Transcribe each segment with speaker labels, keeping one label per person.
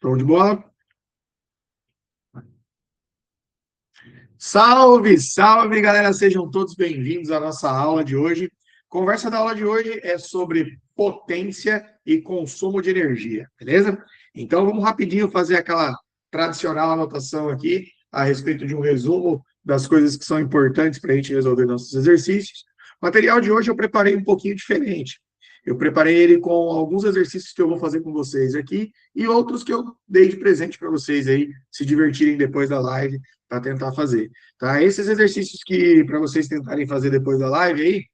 Speaker 1: Show de bola? Salve, salve, galera! Sejam todos bem-vindos à nossa aula de hoje. Conversa da aula de hoje é sobre potência e consumo de energia, beleza? Então, vamos rapidinho fazer aquela tradicional anotação aqui a respeito de um resumo das coisas que são importantes para a gente resolver nossos exercícios. O material de hoje eu preparei um pouquinho diferente. Eu preparei ele com alguns exercícios que eu vou fazer com vocês aqui e outros que eu dei de presente para vocês aí se divertirem depois da live para tentar fazer. Tá? Esses exercícios que para vocês tentarem fazer depois da live aí,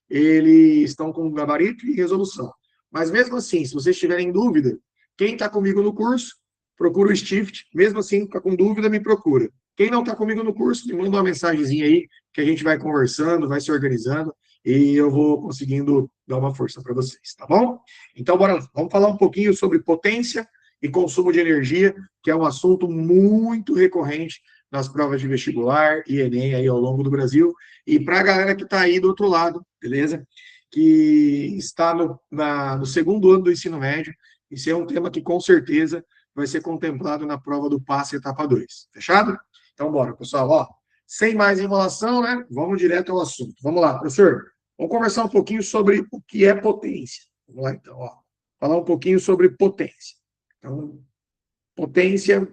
Speaker 1: eles estão com gabarito e resolução. Mas mesmo assim, se vocês tiverem dúvida, quem está comigo no curso, procura o Stift. Mesmo assim, fica com dúvida, me procura. Quem não está comigo no curso, me manda uma mensagenzinha aí, que a gente vai conversando, vai se organizando, e eu vou conseguindo dar uma força para vocês, tá bom? Então, bora lá. Vamos falar um pouquinho sobre potência e consumo de energia, que é um assunto muito recorrente nas provas de vestibular e Enem aí ao longo do Brasil. E para a galera que está aí do outro lado, beleza? Que está no segundo ano do ensino médio, isso é um tema que com certeza vai ser contemplado na prova do passe etapa 2. Fechado? Então, bora, pessoal. Ó, sem mais enrolação, né? Vamos direto ao assunto. Vamos lá, professor. Vamos conversar um pouquinho sobre o que é potência. Vamos lá, então. Ó. Falar um pouquinho sobre potência. Então, potência.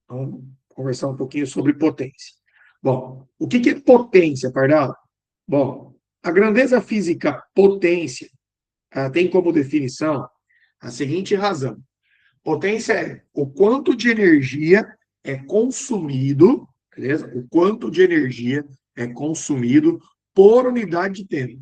Speaker 1: Vamos conversar um pouquinho sobre potência. Bom, o que é potência, Pardal? Bom, a grandeza física potência tem como definição a seguinte razão. Potência é o quanto de energia é consumido, beleza? O quanto de energia é consumido por unidade de tempo.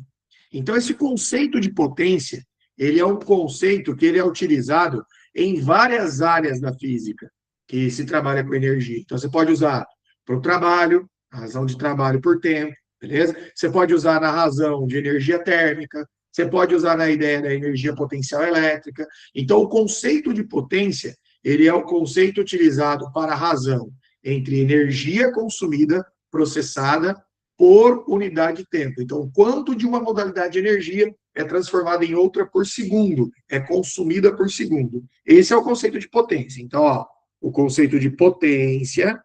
Speaker 1: Então, esse conceito de potência, ele é um conceito que ele é utilizado em várias áreas da física, que se trabalha com energia. Então, você pode usar para o trabalho, a razão de trabalho por tempo, beleza? Você pode usar na razão de energia térmica, você pode usar na ideia da energia potencial elétrica. Então, o conceito de potência, ele é o conceito utilizado para a razão entre energia consumida, processada, por unidade de tempo. Então, quanto de uma modalidade de energia é transformada em outra por segundo, é consumida por segundo. Esse é o conceito de potência. Então, ó, o conceito de potência,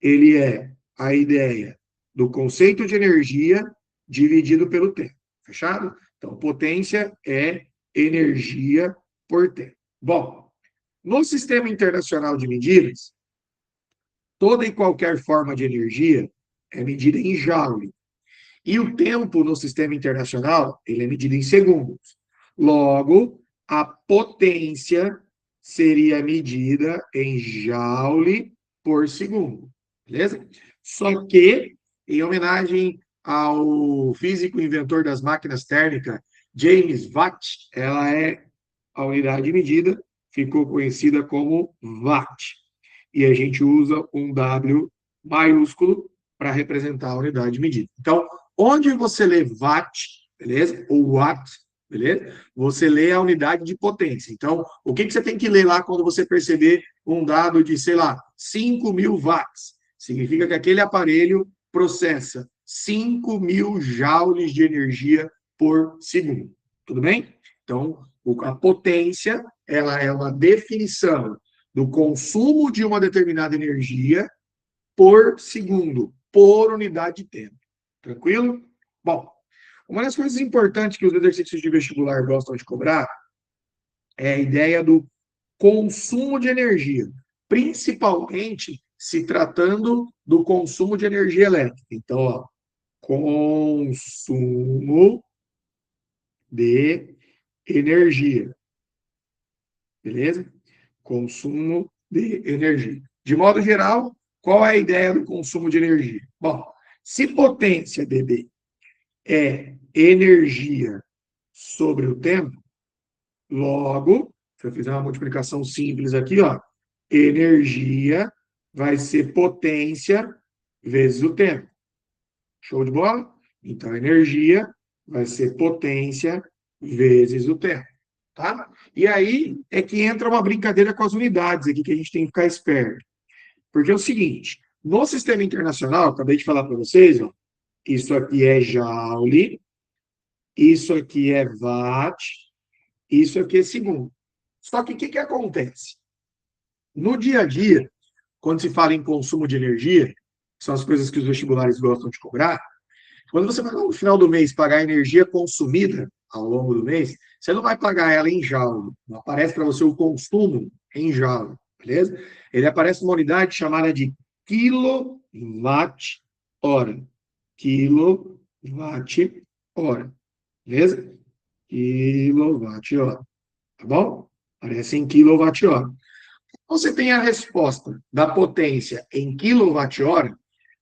Speaker 1: ele é a ideia do conceito de energia dividido pelo tempo. Fechado? Então, potência é energia por tempo. Bom, no sistema internacional de medidas, toda e qualquer forma de energia é medida em joule. E o tempo no sistema internacional, ele é medido em segundos. Logo, a potência seria medida em joule por segundo. Beleza? Só que, em homenagem ao físico inventor das máquinas térmicas, James Watt, ela é a unidade de medida, ficou conhecida como watt. E a gente usa um W maiúsculo para representar a unidade de medida. Então, onde você lê watt, beleza? Ou watt, beleza? Você lê a unidade de potência. Então, o que você tem que ler lá quando você perceber um dado de, sei lá, 5.000 watts? Significa que aquele aparelho processa 5.000 joules de energia por segundo. Tudo bem? Então, a potência, ela é uma definição do consumo de uma determinada energia por segundo, por unidade de tempo. Tranquilo? Bom, uma das coisas importantes que os exercícios de vestibular gostam de cobrar é a ideia do consumo de energia, principalmente se tratando do consumo de energia elétrica. Então, ó, consumo de energia. Beleza? Consumo de energia. De modo geral, qual é a ideia do consumo de energia? Bom, se potência, bebê, é energia sobre o tempo, logo, se eu fizer uma multiplicação simples aqui, ó, energia vai ser potência vezes o tempo. Show de bola? Então, energia vai ser potência vezes o tempo. Tá? E aí é que entra uma brincadeira com as unidades aqui que a gente tem que ficar esperto. Porque é o seguinte, no sistema internacional, acabei de falar para vocês, ó, isso aqui é joule, isso aqui é watt, isso aqui é segundo. Só que o que acontece? No dia a dia, quando se fala em consumo de energia, que são as coisas que os vestibulares gostam de cobrar, quando você vai no final do mês pagar a energia consumida ao longo do mês, você não vai pagar ela em joule. Não aparece para você o consumo em joule, beleza? Ele aparece numa unidade chamada de quilowatt-hora. Quilowatt-hora, beleza? Quilowatt-hora, tá bom? Aparece em quilowatt-hora. Você tem a resposta da potência em quilowatt-hora,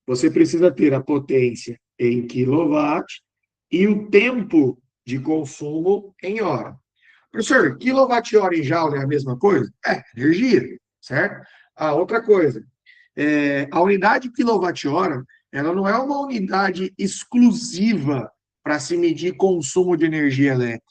Speaker 1: você precisa ter a potência em quilowatt e o tempo de consumo em hora. Professor, quilowatt-hora em joule é a mesma coisa? É, energia, certo? A outra coisa, a unidade quilowatt-hora, ela não é uma unidade exclusiva para se medir consumo de energia elétrica.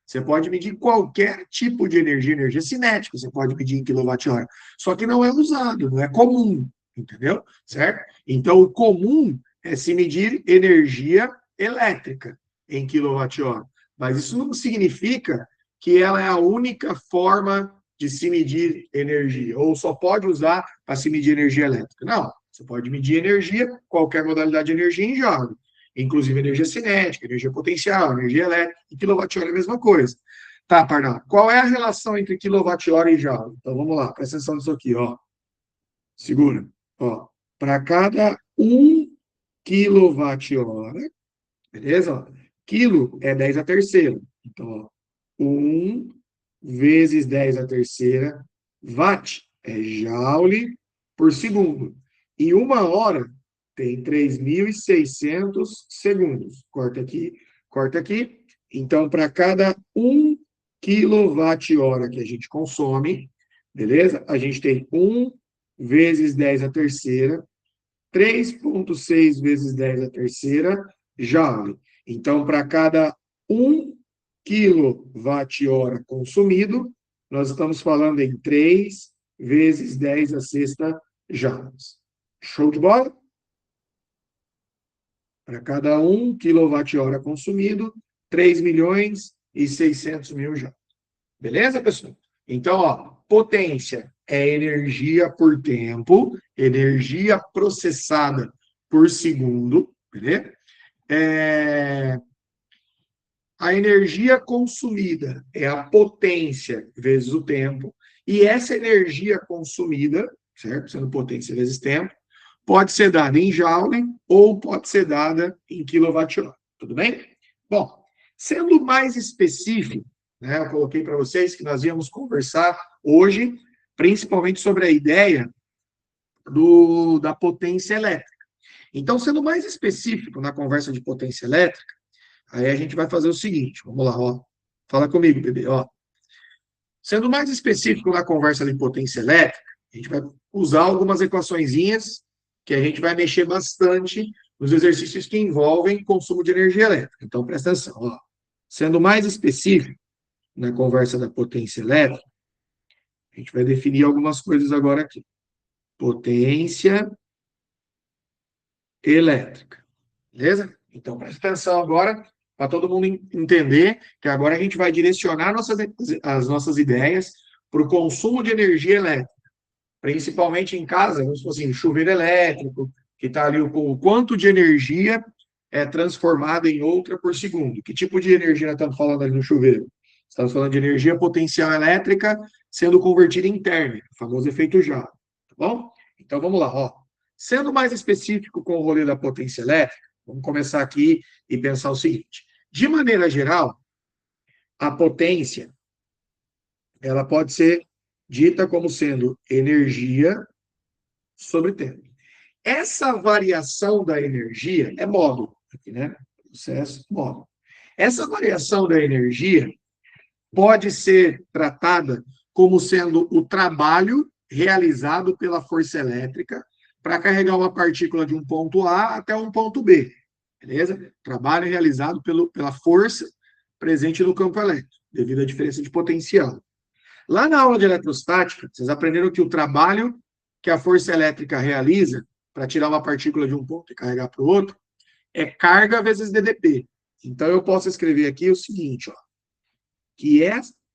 Speaker 1: Você pode medir qualquer tipo de energia cinética, você pode medir em quilowatt-hora. Só que não é usado, não é comum, entendeu? Certo? Então, o comum é se medir energia elétrica em quilowatt-hora. Mas isso não significa que ela é a única forma de se medir energia, ou só pode usar para se medir energia elétrica. Não, você pode medir energia, qualquer modalidade de energia em joule, inclusive energia cinética, energia potencial, energia elétrica, e quilowatt-hora é a mesma coisa. Tá, Pardal, qual é a relação entre quilowatt-hora e joule? Então vamos lá, presta atenção nisso aqui, ó. Segura. Ó, para cada 1 kWh, beleza? Ó, quilo é 10 a terceira. Então, ó, 1 vezes 10 a terceira, watt é joule por segundo. E 1 hora tem 3.600 segundos. Corta aqui, corta aqui. Então, para cada 1 kWh que a gente consome, beleza? A gente tem 1 vezes 10 a terceira, 3,6 vezes 10 a terceira, joule. Então, para cada 1 kWh consumido, nós estamos falando em 3 vezes 10 a sexta joules. Show de bola? Para cada 1 kWh consumido, 3.600.000 joules. Beleza, pessoal? Então, ó, potência é energia por tempo, energia processada por segundo, beleza? A energia consumida é a potência vezes o tempo, e essa energia consumida, certo? Sendo potência vezes tempo, pode ser dada em joule ou pode ser dada em quilowatt-hora. Tudo bem? Bom, sendo mais específico, né, eu coloquei para vocês que nós íamos conversar hoje, principalmente sobre a ideia da potência elétrica. Então, sendo mais específico na conversa de potência elétrica, aí a gente vai fazer o seguinte, vamos lá, ó. Fala comigo, bebê, ó. Sendo mais específico na conversa de potência elétrica, a gente vai usar algumas equaçõezinhas que a gente vai mexer bastante nos exercícios que envolvem consumo de energia elétrica. Então, presta atenção, ó. Sendo mais específico na conversa da potência elétrica, a gente vai definir algumas coisas agora aqui. Potência elétrica. Beleza? Então, presta atenção agora, para todo mundo entender que agora a gente vai direcionar as nossas ideias para o consumo de energia elétrica. Principalmente em casa, como se fosse assim, chuveiro elétrico, que está ali o quanto de energia é transformada em outra por segundo. Que tipo de energia nós estamos falando ali no chuveiro? Estamos falando de energia potencial elétrica sendo convertida em térmica, o famoso efeito Joule. Tá bom? Então vamos lá, ó. Sendo mais específico com o rolê da potência elétrica, vamos começar aqui e pensar o seguinte. De maneira geral, a potência ela pode ser dita como sendo energia sobre tempo. Essa variação da energia é módulo, aqui, né? Processo módulo. Essa variação da energia pode ser tratada como sendo o trabalho realizado pela força elétrica para carregar uma partícula de um ponto A até um ponto B. Beleza? Trabalho realizado pela força presente no campo elétrico, devido à diferença de potencial. Lá na aula de eletrostática, vocês aprenderam que o trabalho que a força elétrica realiza para tirar uma partícula de um ponto e carregar para o outro é carga vezes DDP. Então, eu posso escrever aqui o seguinte, ó, que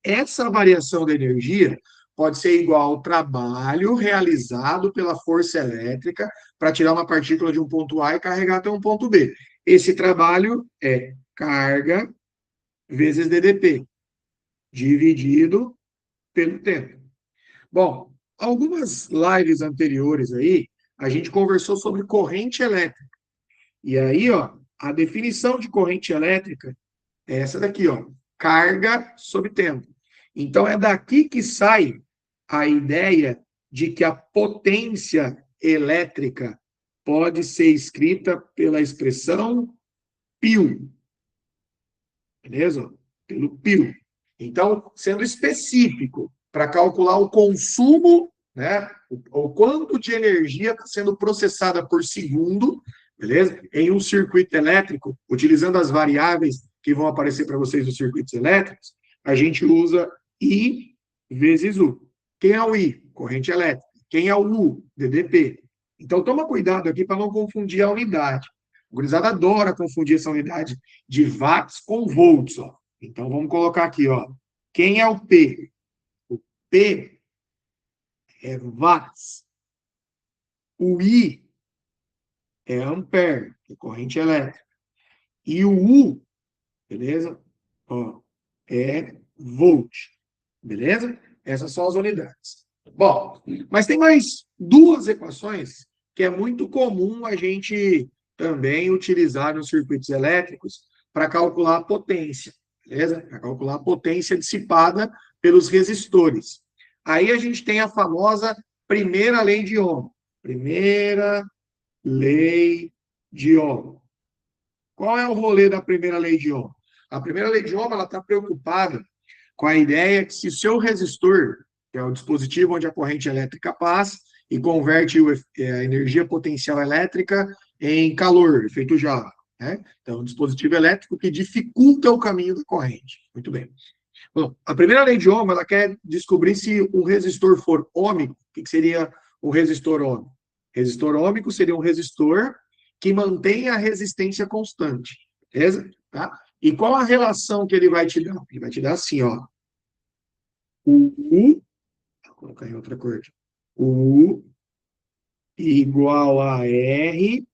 Speaker 1: essa variação da energia pode ser igual ao trabalho realizado pela força elétrica para tirar uma partícula de um ponto A e carregar até um ponto B. Esse trabalho é carga vezes DDP, dividido pelo tempo. Bom, algumas lives anteriores aí, a gente conversou sobre corrente elétrica. E aí, ó, a definição de corrente elétrica é essa daqui, ó, carga sobre tempo. Então, é daqui que sai a ideia de que a potência elétrica pode ser escrita pela expressão π, beleza? Pelo π. Então, sendo específico, para calcular o consumo, né, o quanto de energia está sendo processada por segundo, beleza? Em um circuito elétrico, utilizando as variáveis que vão aparecer para vocês nos circuitos elétricos, a gente usa I vezes U. Quem é o I? Corrente elétrica. Quem é o U? DDP. Então, toma cuidado aqui para não confundir a unidade. O gurizada adora confundir essa unidade de watts com volts, ó. Então, vamos colocar aqui, ó. Quem é o P? O P é watts. O I é ampere, que é corrente elétrica. E o U, beleza? Ó, é volt, beleza? Essas são as unidades. Bom, mas tem mais duas equações que é muito comum a gente também utilizar nos circuitos elétricos para calcular a potência, beleza? Para calcular a potência dissipada pelos resistores. Aí a gente tem a famosa primeira lei de Ohm. Primeira lei de Ohm. Qual é o rolê da primeira lei de Ohm? A primeira lei de Ohm ela está preocupada com a ideia que se o seu resistor, que é o dispositivo onde a corrente elétrica passa e converte a energia potencial elétrica em calor, efeito Joule, né? Então, um dispositivo elétrico que dificulta o caminho da corrente. Muito bem. Bom, a primeira lei de Ohm, ela quer descobrir se o resistor for ôhmico. O que seria o resistor ôhmico? Resistor ôhmico seria um resistor que mantém a resistência constante, beleza? Tá? E qual a relação que ele vai te dar? Ele vai te dar assim, ó. O U, vou colocar em outra cor aqui. U igual a R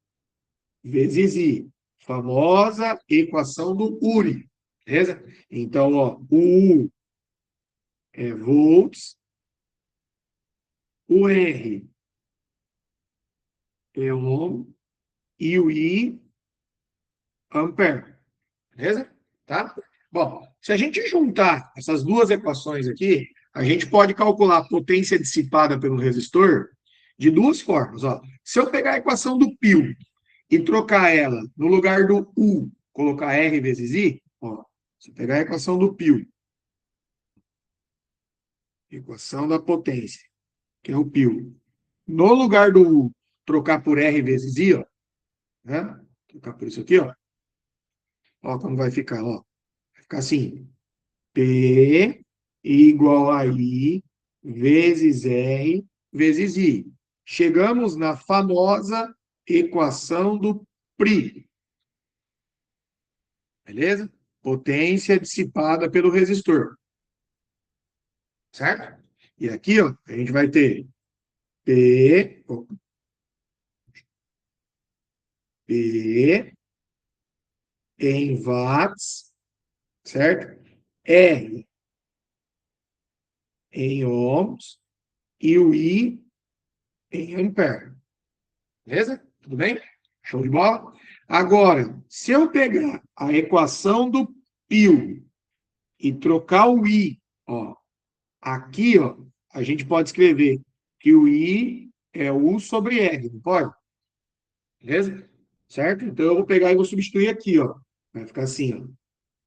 Speaker 1: vezes I. Famosa equação do Uri, beleza? Então, ó, o U é volts, o R é ohm e o I ampere, beleza? Tá? Bom, se a gente juntar essas duas equações aqui, a gente pode calcular a potência dissipada pelo resistor de duas formas. Ó. Se eu pegar a equação do π e trocar ela no lugar do U, colocar R vezes I, ó, se eu pegar a equação do π, equação da potência, que é o π, no lugar do U, trocar por R vezes I, ó, né? Trocar por isso aqui, ó como vai ficar, ó. Vai ficar assim, P igual a I vezes R vezes I. Chegamos na famosa equação do Pri. Beleza? Potência dissipada pelo resistor. Certo? E aqui, ó, a gente vai ter P, P em watts, certo? R em ohms e o I em ampere. Beleza? Tudo bem? Show de bola? Agora, se eu pegar a equação do π e trocar o I, ó, aqui, ó, a gente pode escrever que o I é U sobre R, não pode? Beleza? Certo? Então, eu vou pegar e vou substituir aqui, ó. Vai ficar assim, ó.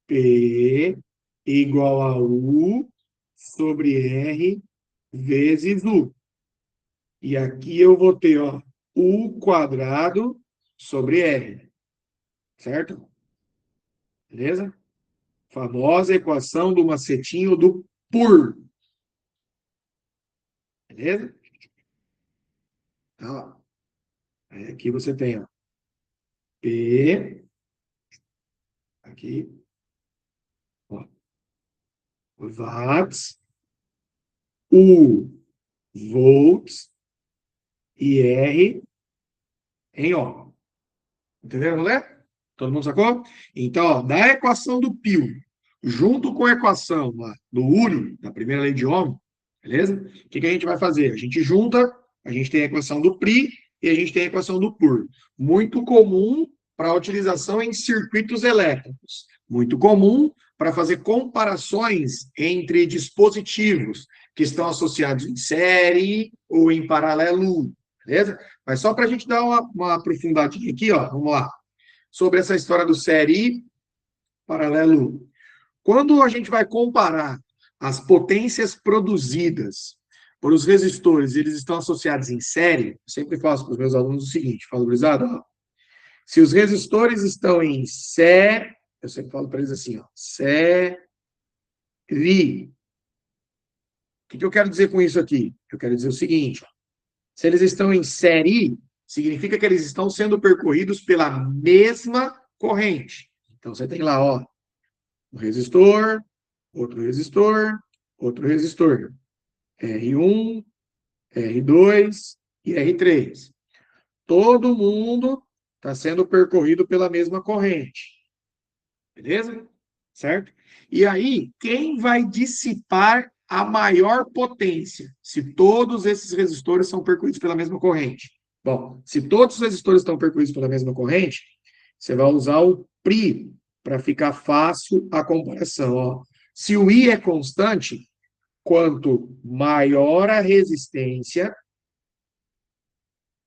Speaker 1: P igual a U sobre R vezes U. E aqui eu vou ter, ó, U quadrado sobre R. Certo? Beleza? Famosa equação do macetinho do por. Beleza? Então, ó, aí aqui você tem, ó, P, aqui, ó, watts, U volts e R em ohm. Entenderam, mulher? Todo mundo sacou? Então, ó, da equação do Pio, junto com a equação lá, do Uri, da primeira lei de Ohm, beleza? O que a gente vai fazer? A gente junta, a gente tem a equação do Pri e a gente tem a equação do Pur. Muito comum para utilização em circuitos elétricos. Muito comum para fazer comparações entre dispositivos que estão associados em série ou em paralelo, beleza? Mas só para a gente dar uma aprofundadinha aqui, ó, vamos lá, sobre essa história do série paralelo. Quando a gente vai comparar as potências produzidas por os resistores, eles estão associados em série, eu sempre faço para os meus alunos o seguinte, falo, gurizada, se os resistores estão em série, eu sempre falo para eles assim, ó, série. O que eu quero dizer com isso aqui? Eu quero dizer o seguinte, ó, se eles estão em série, significa que eles estão sendo percorridos pela mesma corrente. Então, você tem lá, ó, um resistor, outro resistor, outro resistor. R1, R2 e R3. Todo mundo está sendo percorrido pela mesma corrente. Beleza? Certo? E aí, quem vai dissipar a maior potência se todos esses resistores são percorridos pela mesma corrente? Bom, se todos os resistores estão percorridos pela mesma corrente, você vai usar o Pri para ficar fácil a comparação. Ó. Se o I é constante, quanto maior a resistência,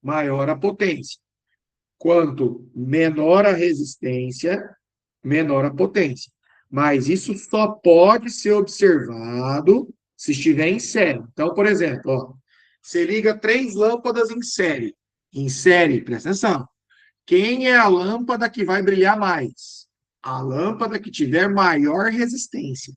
Speaker 1: maior a potência. Quanto menor a resistência, menor a potência. Mas isso só pode ser observado se estiver em série. Então, por exemplo, ó, você liga 3 lâmpadas em série. Em série, presta atenção. Quem é a lâmpada que vai brilhar mais? A lâmpada que tiver maior resistência.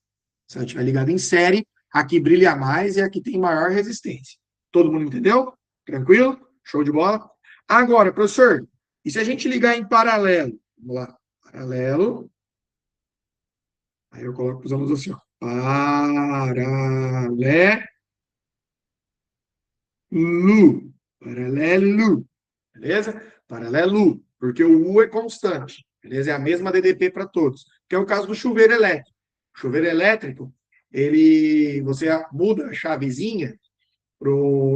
Speaker 1: Se ela estiver ligada em série, a que brilha mais é a que tem maior resistência. Todo mundo entendeu? Tranquilo? Show de bola? Agora, professor, e se a gente ligar em paralelo? Vamos lá. Paralelo. Aí eu coloco os alunos assim, ó. Paralelo. Paralelo. Beleza? Paralelo. Porque o U é constante. Beleza? É a mesma DDP para todos. Que é o caso do chuveiro elétrico. O chuveiro elétrico, você muda a chavezinha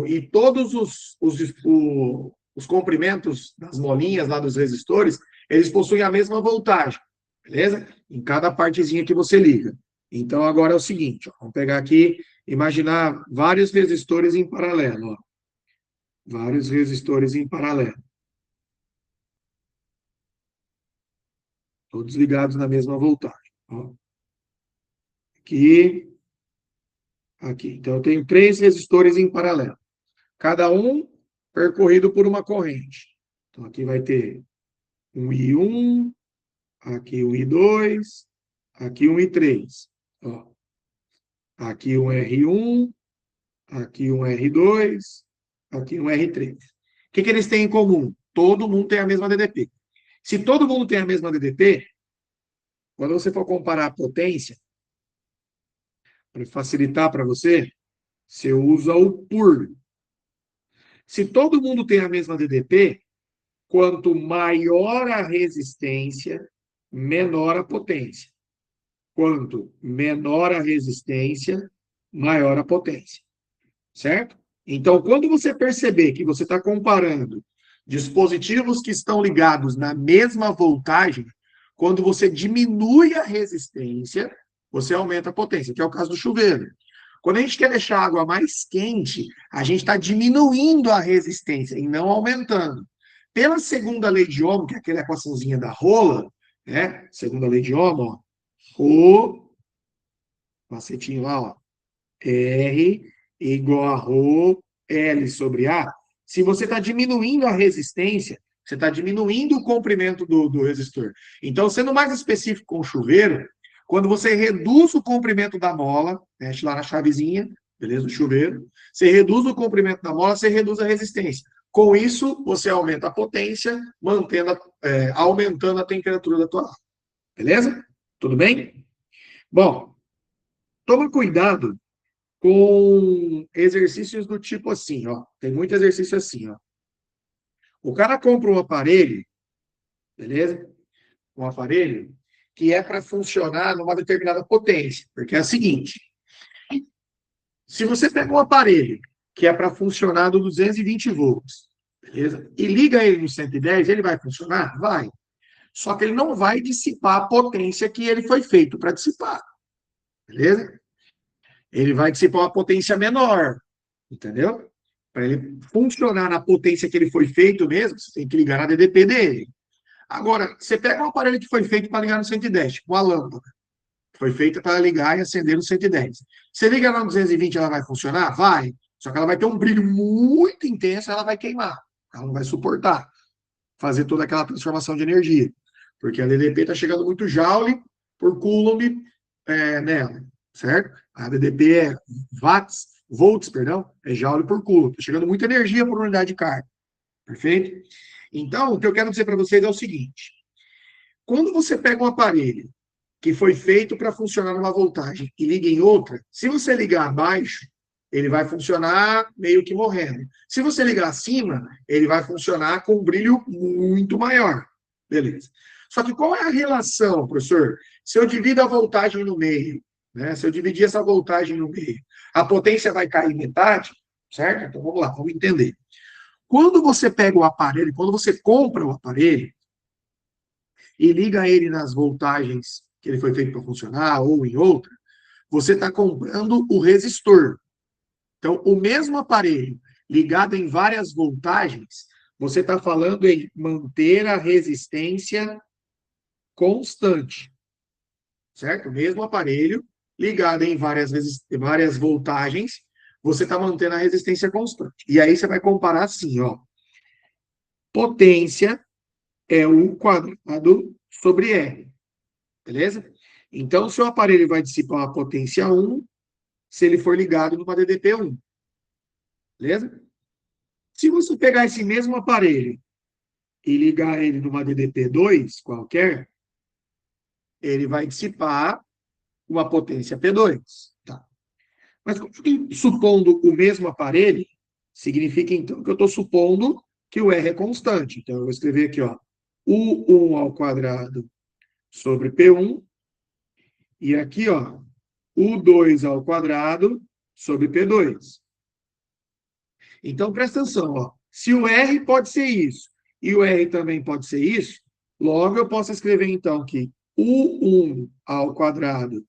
Speaker 1: e todos os comprimentos das molinhas lá dos resistores, eles possuem a mesma voltagem. Beleza? Em cada partezinha que você liga. Então, agora é o seguinte, ó, vamos pegar aqui, imaginar vários resistores em paralelo. Ó. Vários resistores em paralelo. Todos ligados na mesma voltagem. Ó. Aqui, aqui. Então, eu tenho 3 resistores em paralelo. Cada um percorrido por uma corrente. Então, aqui vai ter um I1, aqui um I2, aqui um I3. Ó. Aqui um R1, aqui um R2, aqui um R3. O que eles têm em comum? Todo mundo tem a mesma DDP. Se todo mundo tem a mesma DDP, quando você for comparar a potência, para facilitar para você, você usa o PUR. Se todo mundo tem a mesma DDP, quanto maior a resistência, menor a potência. Quanto menor a resistência, maior a potência. Certo? Então, quando você perceber que você está comparando dispositivos que estão ligados na mesma voltagem, quando você diminui a resistência, você aumenta a potência, que é o caso do chuveiro. Quando a gente quer deixar a água mais quente, a gente está diminuindo a resistência e não aumentando. Pela segunda lei de Ohm, que é aquela equaçãozinha da rola, né? Segunda lei de Ohm, ó, Rho, macetinho lá, ó, R igual a Rho L sobre A. Se você está diminuindo a resistência, você está diminuindo o comprimento do resistor. Então, sendo mais específico com o chuveiro, quando você reduz o comprimento da mola, mexe lá na chavezinha, beleza? O chuveiro, você reduz o comprimento da mola, você reduz a resistência. Com isso, você aumenta a potência, aumentando a temperatura da tua água. Beleza? Tudo bem? Bom, toma cuidado com exercícios do tipo assim, ó. Tem muito exercício assim, ó. O cara compra um aparelho, beleza? Um aparelho que é para funcionar numa determinada potência. Porque é a seguinte, se você pega um aparelho que é para funcionar no 220 volts, beleza? E liga ele no 110, ele vai funcionar? Vai. Só que ele não vai dissipar a potência que ele foi feito para dissipar, beleza? Ele vai dissipar uma potência menor, entendeu? Para ele funcionar na potência que ele foi feito mesmo, você tem que ligar na DDP dele. Agora, você pega um aparelho que foi feito para ligar no 110, tipo uma lâmpada, que foi feita para ligar e acender no 110. Você liga lá no 220, ela vai funcionar? Vai. Só que ela vai ter um brilho muito intenso, ela vai queimar. Ela não vai suportar fazer toda aquela transformação de energia. Porque a DDP está chegando muito Joule por Coulomb nela, certo? A DDP é volts, perdão, é Joule por Coulomb. Está chegando muita energia por unidade de carga. Perfeito? Então, o que eu quero dizer para vocês é o seguinte: quando você pega um aparelho que foi feito para funcionar numa voltagem e liga em outra, se você ligar abaixo, ele vai funcionar meio que morrendo. Se você ligar acima, ele vai funcionar com um brilho muito maior. Beleza. Só que qual é a relação, professor? Se eu divido a voltagem no meio, né? Se eu dividir essa voltagem no meio, a potência vai cair metade, certo? Então vamos lá, vamos entender. Quando você pega o aparelho, quando você compra o aparelho e liga ele nas voltagens que ele foi feito para funcionar ou em outra, você está comprando o resistor. Então, o mesmo aparelho ligado em várias voltagens, você está falando em manter a resistência constante, certo? O mesmo aparelho ligado em várias voltagens, você está mantendo a resistência constante. E aí você vai comparar assim, ó. Potência é U quadrado sobre R, beleza? Então, o seu aparelho vai dissipar a potência 1 se ele for ligado numa DDP 1, beleza? Se você pegar esse mesmo aparelho e ligar ele numa DDP 2 qualquer, ele vai dissipar uma potência P2. Tá? Mas supondo o mesmo aparelho, significa então que eu estou supondo que o R é constante. Então, eu vou escrever aqui, ó, U1 ao quadrado sobre P1, e aqui, ó, U2 ao quadrado sobre P2. Então, presta atenção, ó. Se o R pode ser isso e o R também pode ser isso, logo eu posso escrever, então, que U1 ao quadrado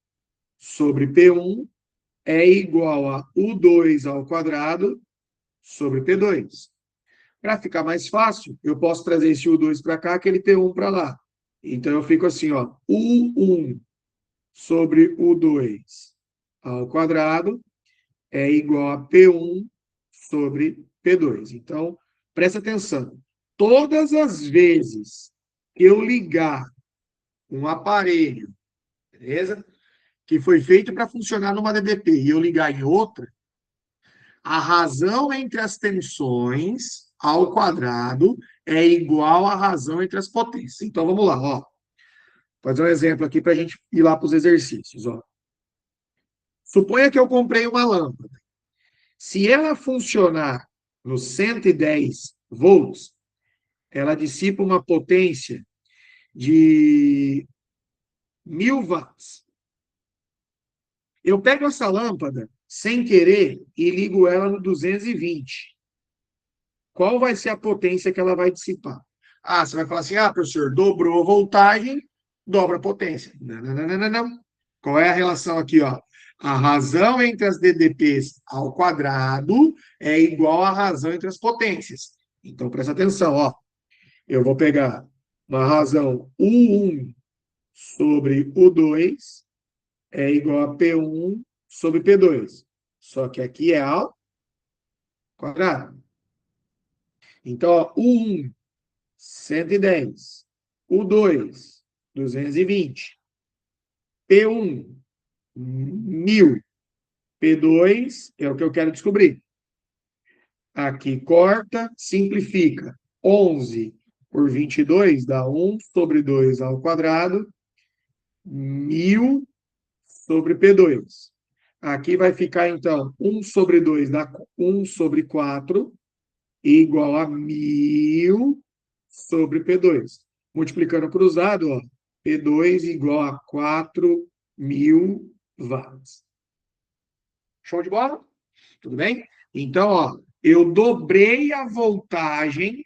Speaker 1: sobre P1 é igual a U2 ao quadrado sobre P2. Para ficar mais fácil, eu posso trazer esse U2 para cá, aquele P1 para lá. Então, eu fico assim, ó, U1 sobre U2 ao quadrado é igual a P1 sobre P2. Então, presta atenção. Todas as vezes que eu ligar um aparelho, beleza? Que foi feito para funcionar numa DDP e eu ligar em outra, a razão entre as tensões ao quadrado é igual à razão entre as potências. Então, vamos lá, ó. Vou fazer um exemplo aqui para a gente ir lá para os exercícios, ó. Suponha que eu comprei uma lâmpada. Se ela funcionar no 110 volts, ela dissipa uma potência de 1000 watts. Eu pego essa lâmpada sem querer e ligo ela no 220. Qual vai ser a potência que ela vai dissipar? Ah, você vai falar assim, ah, professor, dobrou a voltagem, dobra a potência. Não, não, não, não, não. Qual é a relação aqui, ó? A razão entre as DDPs ao quadrado é igual à razão entre as potências. Então, presta atenção, ó. Eu vou pegar uma razão U1 sobre U2 é igual a P1 sobre P2. Só que aqui é ao quadrado. Então, ó, U1, 110. U2, 220. P1, 1000. P2 é o que eu quero descobrir. Aqui corta, simplifica. 11 por 22 dá 1 sobre 2 ao quadrado, 1000 sobre P2. Aqui vai ficar, então, 1 sobre 2 dá 1 sobre 4, igual a 1000 sobre P2. Multiplicando cruzado, ó, P2 igual a 4.000 watts. Show de bola? Tudo bem? Então, ó, eu dobrei a voltagem,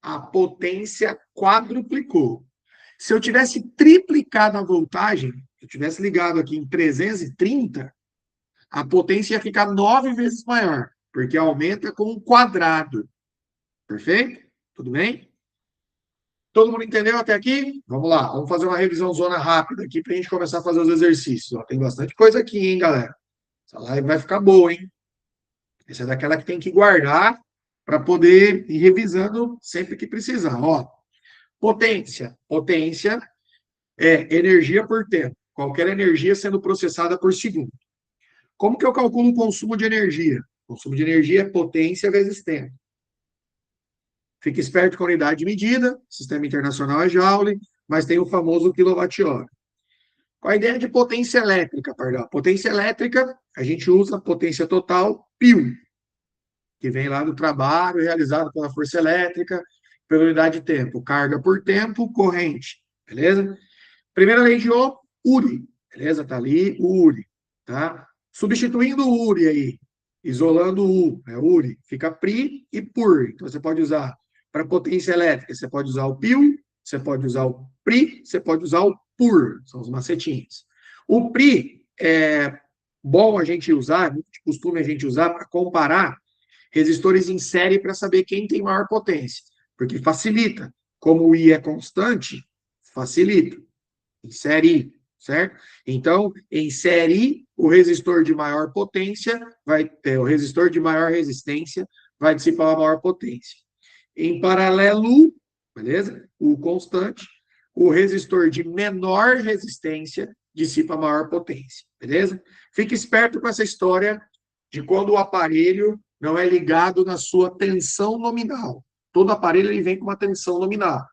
Speaker 1: a potência quadruplicou. Se eu tivesse triplicado a voltagem, se eu tivesse ligado aqui em 330, a potência ia ficar 9 vezes maior, porque aumenta com um quadrado. Perfeito? Tudo bem? Todo mundo entendeu até aqui? Vamos lá, vamos fazer uma revisão zona rápida aqui para a gente começar a fazer os exercícios. Ó, tem bastante coisa aqui, hein, galera? Essa live vai ficar boa, hein? Essa é daquela que tem que guardar para poder ir revisando sempre que precisar. Ó, potência. Potência é energia por tempo. Qualquer energia sendo processada por segundo. Como que eu calculo o consumo de energia? O consumo de energia é potência vezes tempo. Fique esperto com a unidade de medida, sistema internacional é Joule, mas tem o famoso quilowatt-hora. Qual a ideia de potência elétrica, perdão? Potência elétrica, a gente usa a potência total, π, que vem lá do trabalho realizado pela força elétrica, pela unidade de tempo. Carga por tempo, corrente, beleza? Primeira lei de Ohm, Uri, beleza? Tá ali o Uri, tá? Substituindo o Uri aí, isolando o U, é Uri, fica Pri e Pur. Então você pode usar para potência elétrica, você pode usar o Piu, você pode usar o Pri, você pode usar o Pur, são os macetinhos. O Pri é bom a gente usar, muito de costume a gente usar para comparar resistores em série para saber quem tem maior potência, porque facilita. Como o I é constante, facilita. Em série, certo? Então, em série, o resistor de maior potência vai ter, o resistor de maior resistência vai dissipar a maior potência. Em paralelo, beleza? O constante, o resistor de menor resistência dissipa a maior potência, beleza? Fique esperto com essa história de quando o aparelho não é ligado na sua tensão nominal. Todo aparelho ele vem com uma tensão nominal.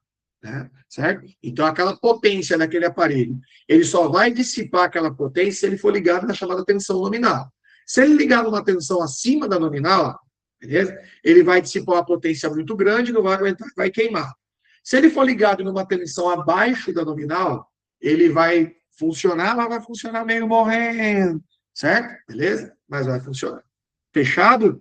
Speaker 1: Né? Certo? Então, aquela potência daquele aparelho, ele só vai dissipar aquela potência se ele for ligado na chamada tensão nominal. Se ele ligar numa tensão acima da nominal, beleza? Ele vai dissipar uma potência muito grande, não vai aguentar, vai queimar. Se ele for ligado numa tensão abaixo da nominal, ele vai funcionar, mas vai funcionar meio morrendo, certo? Beleza? Mas vai funcionar. Fechado?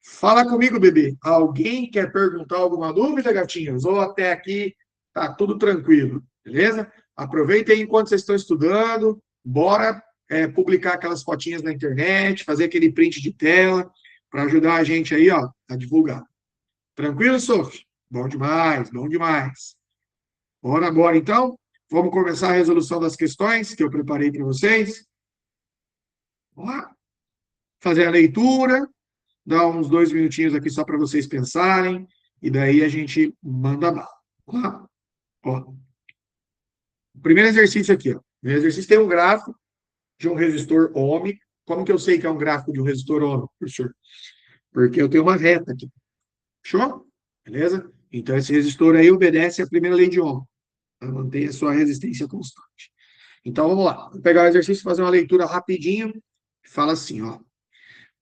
Speaker 1: Fala comigo, bebê. Alguém quer perguntar alguma dúvida, gatinhos? Ou até aqui tá tudo tranquilo, beleza? Aproveitem enquanto vocês estão estudando. Bora publicar aquelas fotinhas na internet, fazer aquele print de tela para ajudar a gente aí, ó, a divulgar. Tranquilo, Sophie? Bom demais, bom demais. Bora agora, então. Vamos começar a resolução das questões que eu preparei para vocês. Vamos lá. Fazer a leitura. Dar uns 2 minutinhos aqui só para vocês pensarem, e daí a gente manda bala. Tá? Ó. O primeiro exercício aqui, ó. O primeiro exercício tem um gráfico de um resistor ohmico. Como que eu sei que é um gráfico de um resistor ohmico, professor? Porque eu tenho uma reta aqui. Fechou? Beleza? Então, esse resistor aí obedece à primeira lei de Ohm. Mantém a sua resistência constante. Então, vamos lá. Vou pegar o exercício e fazer uma leitura rapidinho. Fala assim, ó.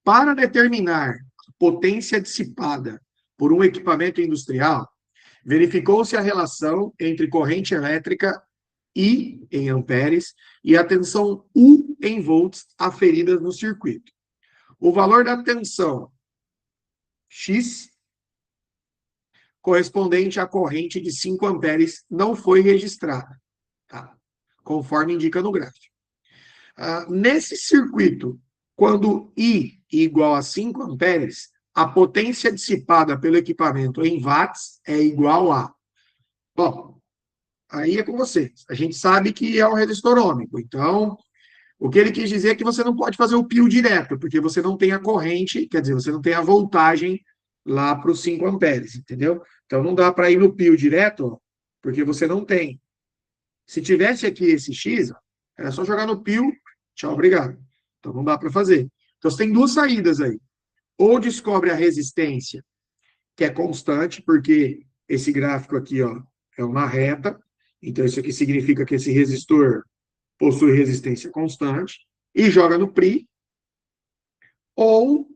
Speaker 1: Para determinar a potência dissipada por um equipamento industrial, verificou-se a relação entre corrente elétrica I em amperes e a tensão U em volts aferidas no circuito. O valor da tensão X correspondente à corrente de 5 amperes não foi registrada, tá? Conforme indica no gráfico. Nesse circuito, quando I igual a 5 amperes, a potência dissipada pelo equipamento em watts é igual a... Bom, aí é com vocês. A gente sabe que é um resistor ohmico. Então, o que ele quis dizer é que você não pode fazer o pio direto, porque você não tem a corrente, quer dizer, você não tem a voltagem lá para os 5 amperes, entendeu? Então, não dá para ir no pio direto, ó, porque você não tem. Se tivesse aqui esse X, ó, era só jogar no pio, tchau, obrigado. Então, não dá para fazer. Então, você tem duas saídas aí. Ou descobre a resistência, que é constante, porque esse gráfico aqui, ó, é uma reta. Então, isso aqui significa que esse resistor possui resistência constante. e joga no PRI, ou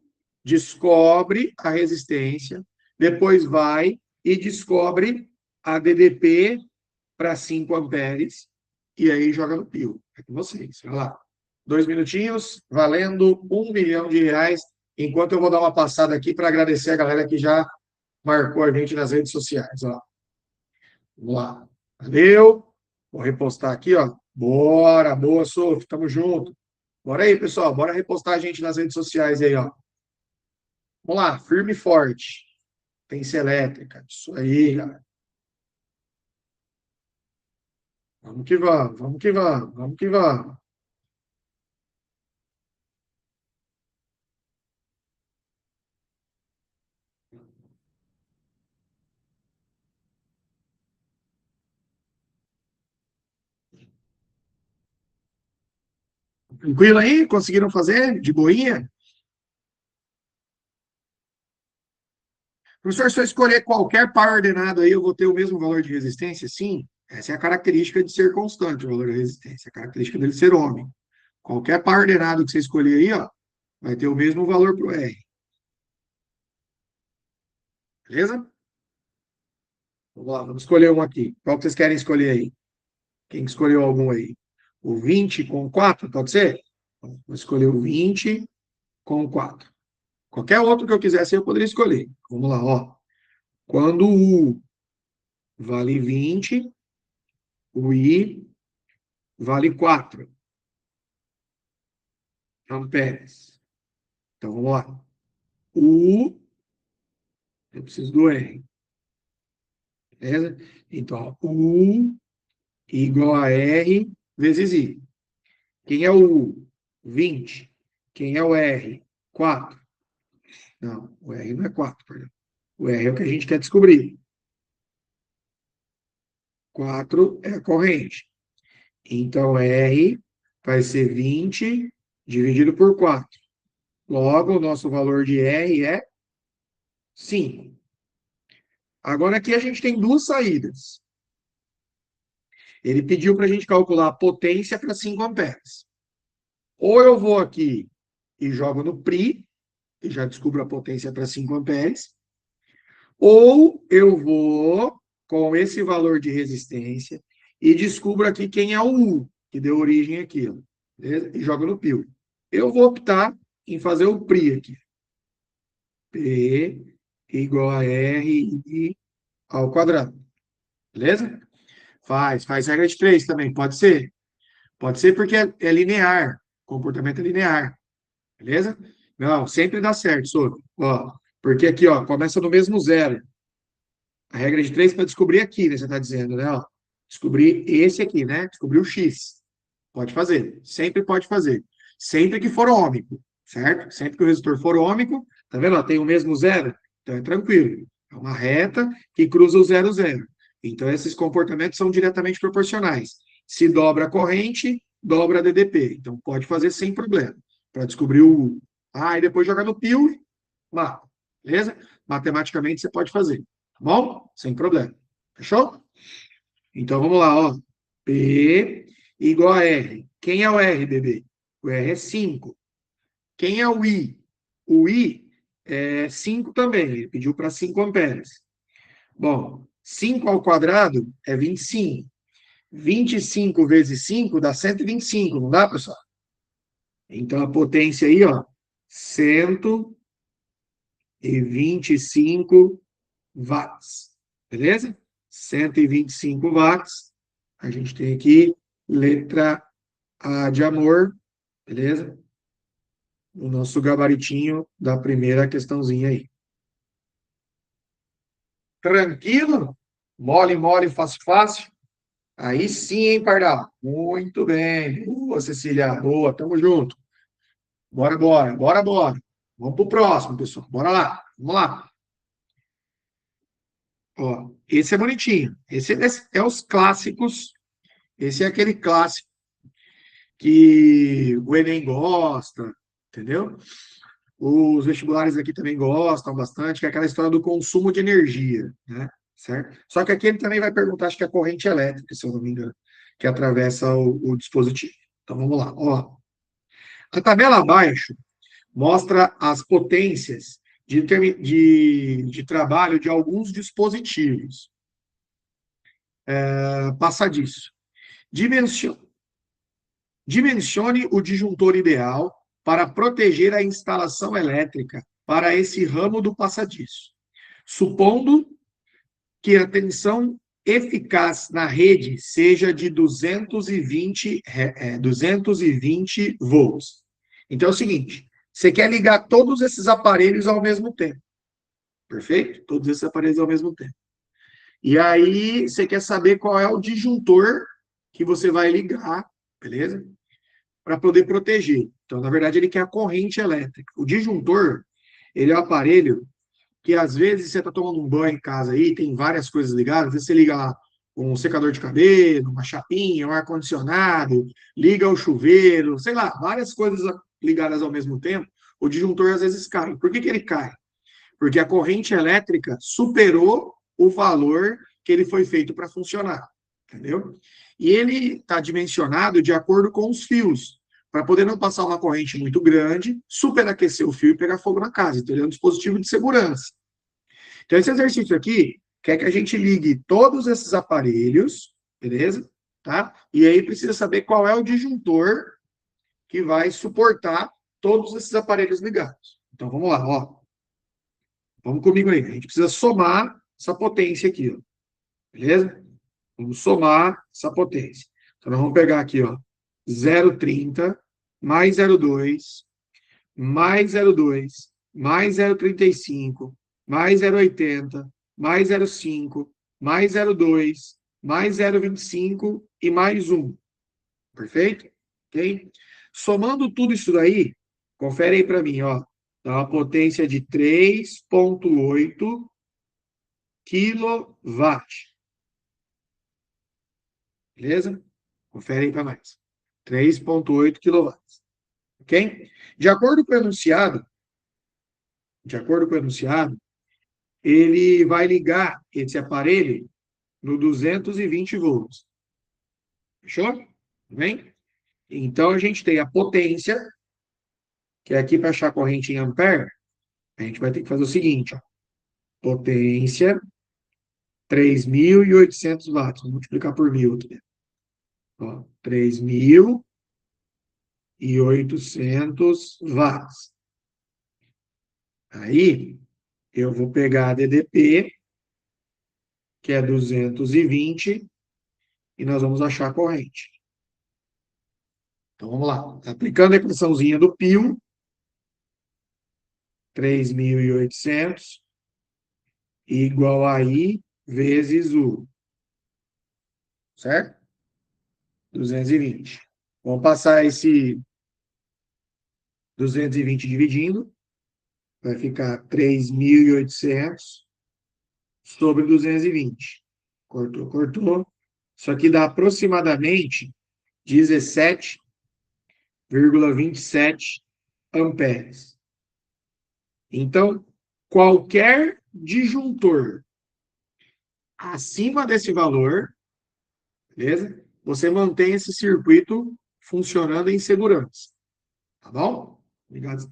Speaker 1: descobre a resistência, depois vai e descobre a DDP para 5 amperes, e aí joga no pio. É com vocês. Vai lá. 2 minutinhos, valendo R$ 1 milhão, enquanto eu vou dar uma passada aqui para agradecer a galera que já marcou a gente nas redes sociais. Ó. Vamos lá. Valeu. Vou repostar aqui, ó. Bora, boa, Sof, tamo junto. Bora aí, pessoal, bora repostar a gente nas redes sociais aí, ó. Vamos lá, firme e forte. Potência elétrica. Isso aí, galera. Vamos que vamos, vamos que vamos, vamos que vamos. Tranquilo aí? Conseguiram fazer? De boinha? Professor, se eu escolher qualquer par ordenado aí, eu vou ter o mesmo valor de resistência? Sim. Essa é a característica de ser constante, o valor da resistência. A característica dele ser ohmico. Qualquer par ordenado que você escolher aí, ó, vai ter o mesmo valor para o R. Beleza? Vamos lá, vamos escolher um aqui. Qual que vocês querem escolher aí? Quem escolheu algum aí? O 20 com 4, pode ser? Vou escolher o 20 com 4. Qualquer outro que eu quisesse, eu poderia escolher. Vamos lá, ó. Quando o U vale 20, o I vale 4 amperes. Então, vamos lá. U, eu preciso do R. Beleza? Então, ó, U igual a R vezes I. Quem é o U? 20. Quem é o R? 4. Não, o R não é 4, perdão. O R é o que a gente quer descobrir. 4 é a corrente. Então, R vai ser 20 dividido por 4. Logo, o nosso valor de R é 5. Agora, aqui a gente tem duas saídas. Ele pediu para a gente calcular a potência para 5 amperes. Ou eu vou aqui e jogo no PRI, e já descubro a potência para 5 amperes, ou eu vou com esse valor de resistência e descubro aqui quem é o U, que deu origem àquilo, beleza? E jogo no PIO. Eu vou optar em fazer o PRI aqui. P igual a R I ao quadrado. Beleza? Faz regra de 3 também, pode ser? Pode ser porque é linear, comportamento é linear. Beleza? Não, sempre dá certo, Soro. Ó, porque aqui, ó, começa no mesmo zero. A regra de 3 para descobrir aqui, né? Você está dizendo, né? Ó, descobrir esse aqui, né? Descobrir o X. Pode fazer. Sempre pode fazer. Sempre que for ômico, certo? Sempre que o resistor for ômico, tá vendo? Ó, tem o mesmo zero. Então é tranquilo. É uma reta que cruza o zero, zero. Então esses comportamentos são diretamente proporcionais. Se dobra a corrente, dobra a DDP. Então pode fazer sem problema. Para descobrir o U. Ah, e depois jogar no pio lá. Beleza? Matematicamente você pode fazer. Tá bom? Sem problema. Fechou? Então vamos lá, ó. P igual a R. Quem é o R, bebê? O R é 5. Quem é o I? O I é 5 também. Ele pediu para 5 amperes. Bom, 5 ao quadrado é 25. 25 vezes 5 dá 125, não dá, pessoal? Então a potência aí, ó, 125 watts. Beleza? 125 watts. A gente tem aqui letra A de amor, beleza? O nosso gabaritinho da primeira questãozinha aí. Tranquilo? Mole, mole, fácil, fácil. Aí sim, hein, Pardal? Muito bem. Boa, Cecília. Boa, tamo junto. Bora, bora, bora, bora. Vamos pro próximo, pessoal. Bora lá. Vamos lá. Ó, esse é bonitinho. Esse é os clássicos. Esse é aquele clássico que o Enem gosta, entendeu? Os vestibulares aqui também gostam bastante, que é aquela história do consumo de energia, né? Certo? Só que aqui ele também vai perguntar, acho que é a corrente elétrica, se eu não me engano, que atravessa o dispositivo. Então vamos lá, ó. A tabela abaixo mostra as potências de trabalho de alguns dispositivos. Passa disso. Dimensione o disjuntor ideal para proteger a instalação elétrica para esse ramo do passadiço, supondo que a tensão eficaz na rede seja de 220 volts. Então é o seguinte, você quer ligar todos esses aparelhos ao mesmo tempo, perfeito? Todos esses aparelhos ao mesmo tempo. E aí você quer saber qual é o disjuntor que você vai ligar, beleza? Para poder proteger. Então, na verdade, ele quer a corrente elétrica. O disjuntor, ele é um aparelho que, às vezes, você está tomando um banho em casa aí, tem várias coisas ligadas, às vezes você liga lá um secador de cabelo, uma chapinha, um ar-condicionado, liga o chuveiro, sei lá, várias coisas ligadas ao mesmo tempo, o disjuntor às vezes cai. Por que que ele cai? Porque a corrente elétrica superou o valor que ele foi feito para funcionar, entendeu? E ele está dimensionado de acordo com os fios, para poder não passar uma corrente muito grande, superaquecer o fio e pegar fogo na casa. Então, ele é um dispositivo de segurança. Então, esse exercício aqui quer que a gente ligue todos esses aparelhos, beleza? Tá? E aí precisa saber qual é o disjuntor que vai suportar todos esses aparelhos ligados. Então, vamos lá, ó. Vamos comigo aí. A gente precisa somar essa potência aqui, ó. Beleza? Vamos somar essa potência. Então, nós vamos pegar aqui, ó, 0,30 mais 0,2 mais 0,2 mais 0,35 mais 0,80 mais 0,5 mais 0,2 mais 0,25 e mais 1. Perfeito? Ok? Somando tudo isso daí, confere aí para mim, ó. Dá uma potência de 3,8 kW. Beleza? Confere aí para nós. 3,8 kW. Ok? De acordo com o enunciado, ele vai ligar esse aparelho no 220 volts. Fechou? Tudo bem? Então, a gente tem a potência, que é aqui para achar a corrente em ampere, a gente vai ter que fazer o seguinte, ó. Potência, 3.800 watts. Vou multiplicar por 1.000 aqui. Ó, 3.800 watts. Aí, eu vou pegar a DDP, que é 220, e nós vamos achar a corrente. Então, vamos lá. Aplicando a equaçãozinha do π, 3.800 igual a I vezes U. Certo? 220. Vamos passar esse 220 dividindo. Vai ficar 3.800 sobre 220. Cortou, cortou. Isso aqui dá aproximadamente 17,27 amperes. Então, qualquer disjuntor acima desse valor, beleza? Você mantém esse circuito funcionando em segurança. Tá bom? Obrigado.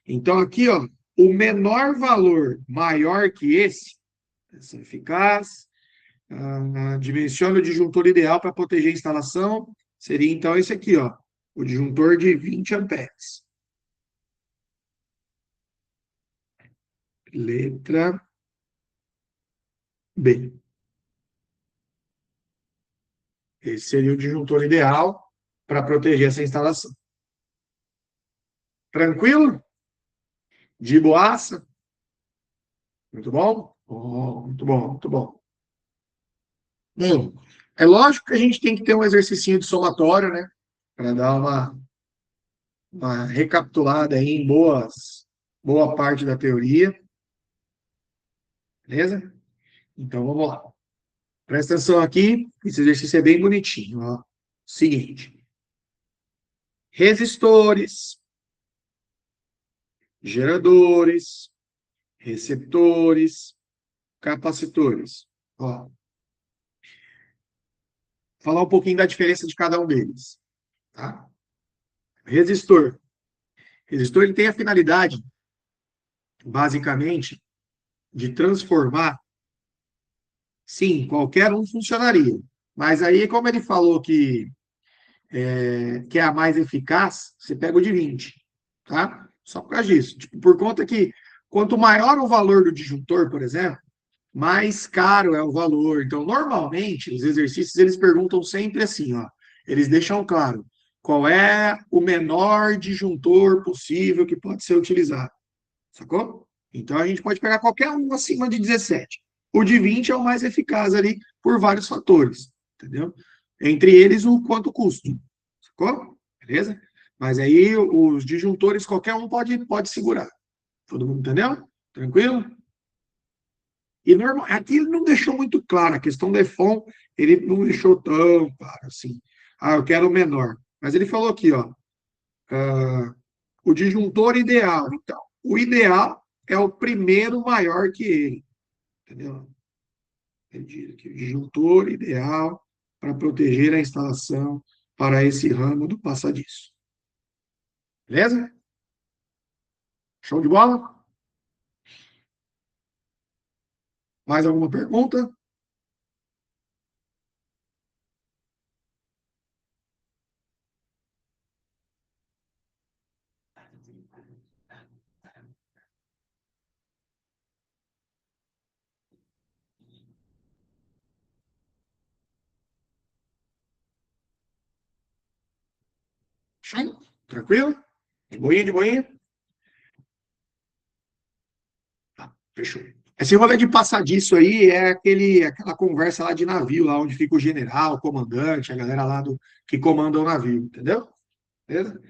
Speaker 1: Então, aqui, ó, o menor valor maior que esse, essa eficaz, dimensiona o disjuntor ideal para proteger a instalação, seria então esse aqui, ó, o disjuntor de 20 amperes. Letra B. Esse seria o disjuntor ideal para proteger essa instalação. Tranquilo? De boaça? Muito bom? Oh, muito bom, muito bom. Bom, é lógico que a gente tem que ter um exercício de somatório, né? Para dar uma recapitulada aí em boa parte da teoria. Beleza? Então, vamos lá. Presta atenção aqui, esse exercício é bem bonitinho. Ó. Seguinte. Resistores, geradores, receptores, capacitores. Ó. Falar um pouquinho da diferença de cada um deles. Tá? Resistor. Resistor ele tem a finalidade, basicamente, de transformar. Sim, qualquer um funcionaria. Mas aí, como ele falou que é a mais eficaz, você pega o de 20, tá? Só por causa disso. Tipo, por conta que quanto maior o valor do disjuntor, por exemplo, mais caro é o valor. Então, normalmente, os exercícios eles perguntam sempre assim, ó. Eles deixam claro qual é o menor disjuntor possível que pode ser utilizado. Sacou? Então, a gente pode pegar qualquer um acima de 17. O de 20 é o mais eficaz ali por vários fatores, entendeu? Entre eles, o quanto custa. Sacou? Beleza? Mas aí, os disjuntores, qualquer um pode segurar. Todo mundo entendeu? Tranquilo? E normal, aqui ele não deixou muito claro, a questão do EFON, ele não deixou tão claro assim. Ah, eu quero o menor. Mas ele falou aqui, ó, o disjuntor ideal. Então, o ideal é o primeiro maior que ele. Entendeu? Ele diz aqui, o disjuntor ideal para proteger a instalação para esse ramo do passadiço. Beleza? Show de bola? Mais alguma pergunta? Show? Tranquilo? De boinha, de boinha? Tá, fechou. Esse rolê de passadiço aí é aquela conversa lá de navio, lá onde fica o general, o comandante, a galera lá que comanda o navio, entendeu? Beleza?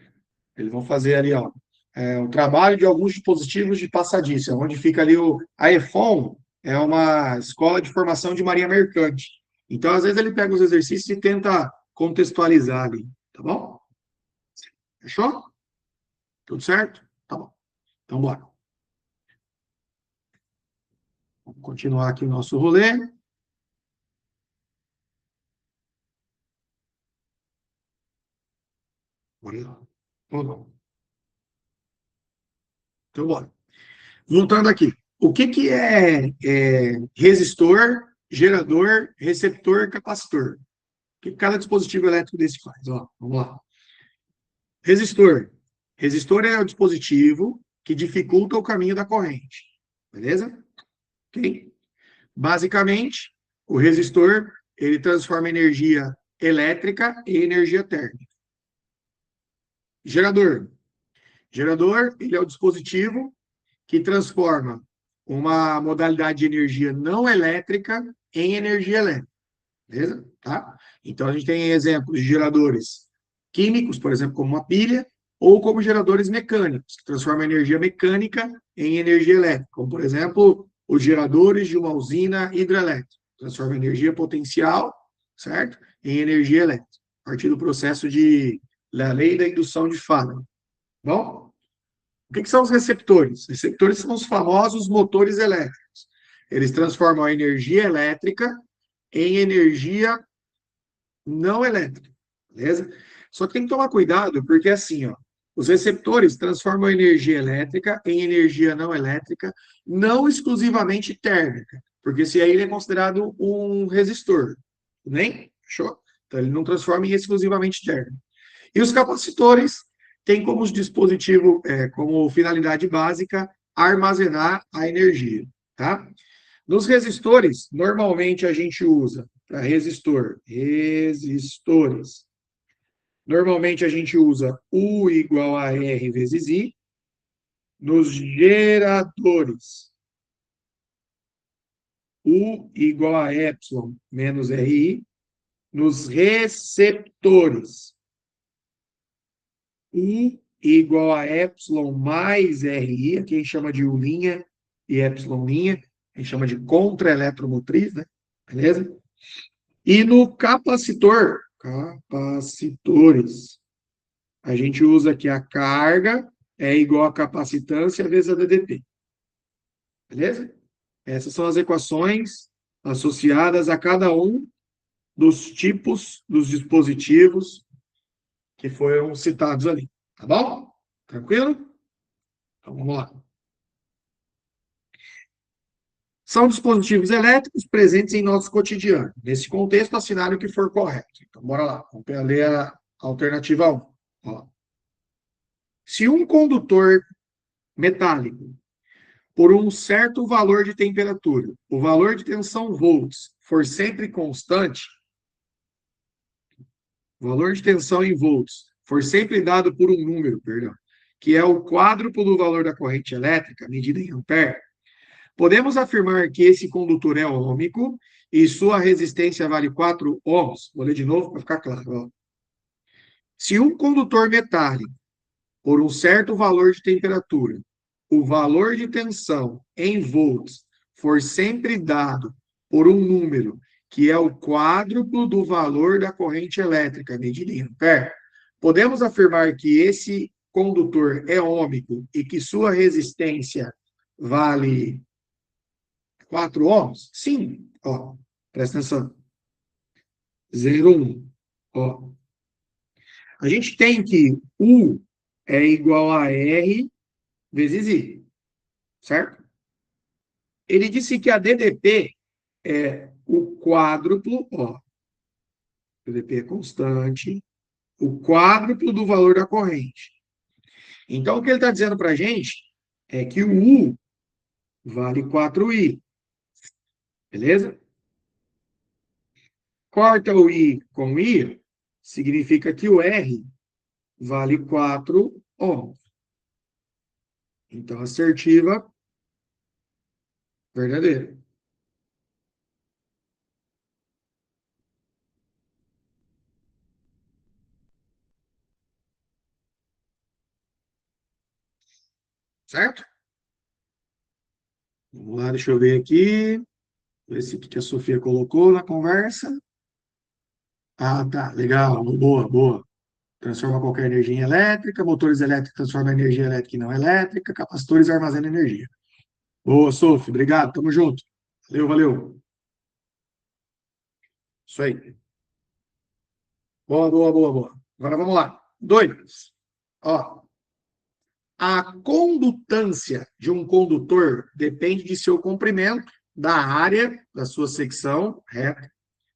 Speaker 1: Eles vão fazer ali, ó, o trabalho de alguns dispositivos de passadiço, é onde fica ali a EFON é uma escola de formação de marinha mercante. Então, às vezes, ele pega os exercícios e tenta contextualizar ali, tá bom? Fechou? Tudo certo? Tá bom. Então, bora. Vamos continuar aqui o nosso rolê. Bora lá. Vamos lá. Então, bora. Voltando aqui. O que é resistor, gerador, receptor, capacitor? O que cada dispositivo elétrico desse faz? Ó, vamos lá. Resistor. Resistor é o dispositivo que dificulta o caminho da corrente. Beleza? Ok? Basicamente, o resistor ele transforma energia elétrica em energia térmica. Gerador. Gerador ele é o dispositivo que transforma uma modalidade de energia não elétrica em energia elétrica. Beleza? Tá? Então, a gente tem exemplos de geradores químicos, por exemplo, como uma pilha, ou como geradores mecânicos, que transformam a energia mecânica em energia elétrica, como, por exemplo, os geradores de uma usina hidrelétrica. Transforma energia potencial, certo? Em energia elétrica, a partir do processo da lei da indução de Faraday. Bom? O que são os receptores? Receptores são os famosos motores elétricos. Eles transformam a energia elétrica em energia não elétrica, beleza? Só que tem que tomar cuidado, porque assim, ó, os receptores transformam a energia elétrica em energia não elétrica, não exclusivamente térmica, porque se aí ele é considerado um resistor, nem? Fechou? Então ele não transforma em exclusivamente térmico. E os capacitores têm como dispositivo, como finalidade básica, armazenar a energia, tá? Nos resistores, normalmente a gente usa para resistores. Normalmente a gente usa U igual a R vezes I. Nos geradores, U igual a epsilon menos RI. Nos receptores, U igual a epsilon mais RI, aqui a gente chama de U' e epsilon', a gente chama de contra-eletromotriz, né? Beleza? E no capacitores, a gente usa que a carga é igual a capacitância vezes a DDP. Beleza? Essas são as equações associadas a cada um dos tipos dos dispositivos que foram citados ali. Tá bom? Tranquilo? Então, vamos lá. São dispositivos elétricos presentes em nosso cotidiano. Nesse contexto, assinale o que for correto. Então, bora lá. Vamos ler a alternativa 1. Ó. Se um condutor metálico, por um certo valor de temperatura, o valor de tensão volts for sempre constante, o valor de tensão em volts for sempre dado por um número, perdão, que é o quádruplo do valor da corrente elétrica, medida em ampere, podemos afirmar que esse condutor é ôhmico e sua resistência vale 4 ohms. Vou ler de novo para ficar claro. Ó. Se um condutor metálico, por um certo valor de temperatura, o valor de tensão em volts for sempre dado por um número que é o quádruplo do valor da corrente elétrica, medida em ampere, podemos afirmar que esse condutor é ôhmico e que sua resistência vale 4 ohms? Sim. Ó, presta atenção. 0,1. Ó. A gente tem que U é igual a R vezes I, certo? Ele disse que a DDP é o quádruplo, ó, DDP é constante, o quádruplo do valor da corrente. Então, o que ele está dizendo para a gente é que o U vale 4I, beleza? Corta o I com I, significa que o R vale 4 ohms. Então, assertiva, verdadeira. Certo? Vamos lá, deixa eu ver aqui. Esse que a Sofia colocou na conversa. Ah, tá, legal, boa, boa. Transforma qualquer energia em elétrica, motores elétricos transformam energia elétrica em não elétrica, capacitores armazenam energia. Boa, Sofia, obrigado, tamo junto. Valeu, valeu. Isso aí. Boa, boa, boa, boa. Agora vamos lá. 2. Ó, a condutância de um condutor depende de seu comprimento, da área da sua secção reta,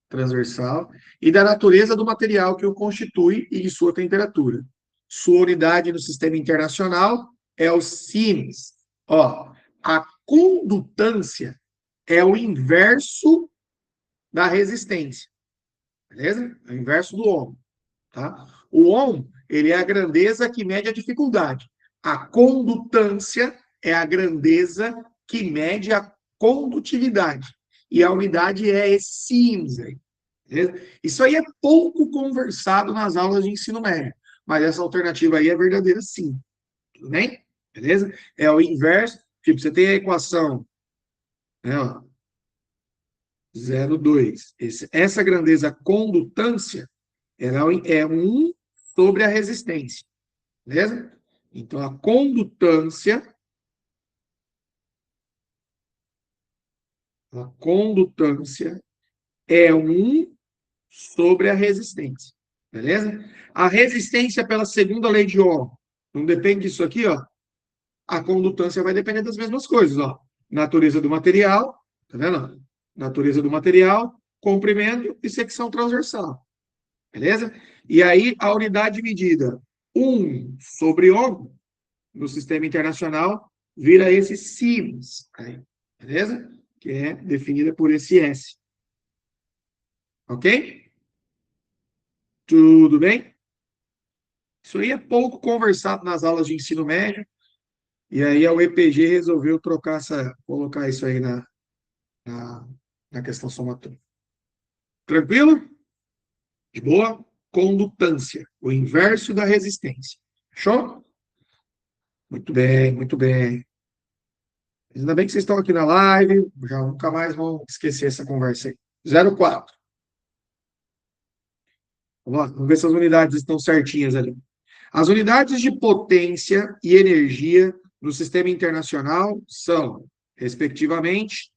Speaker 1: transversal, e da natureza do material que o constitui e de sua temperatura. Sua unidade no sistema internacional é o Siemens. Ó, a condutância é o inverso da resistência, beleza? É o inverso do ohm, tá? O ohm, ele é a grandeza que mede a dificuldade. A condutância é a grandeza que mede a condutividade. E a unidade é Siemens. Beleza? Isso aí é pouco conversado nas aulas de ensino médio, mas essa alternativa aí é verdadeira sim. Tudo bem? Beleza? É o inverso. Tipo, você tem a equação, né, ó, 0,2. Essa grandeza condutância ela é 1 sobre a resistência. Beleza? Então, a condutância é 1 sobre a resistência. Beleza? A resistência pela segunda lei de Ohm não depende disso aqui, ó. A condutância vai depender das mesmas coisas, ó. Natureza do material, tá vendo? Natureza do material, comprimento e secção transversal. Beleza? E aí, a unidade medida 1 sobre ohm no sistema internacional vira esse Siemens. Aí, beleza? Que é definida por esse S. Ok? Tudo bem? Isso aí é pouco conversado nas aulas de ensino médio, e aí a UEPG resolveu colocar isso aí na, na questão somatória. Tranquilo? De boa? Condutância, o inverso da resistência. Fechou? Muito bem, muito bem. Ainda bem que vocês estão aqui na live, já nunca mais vão esquecer essa conversa aí. 04. Vamos lá, vamos ver se as unidades estão certinhas ali. As unidades de potência e energia no sistema internacional são, respectivamente,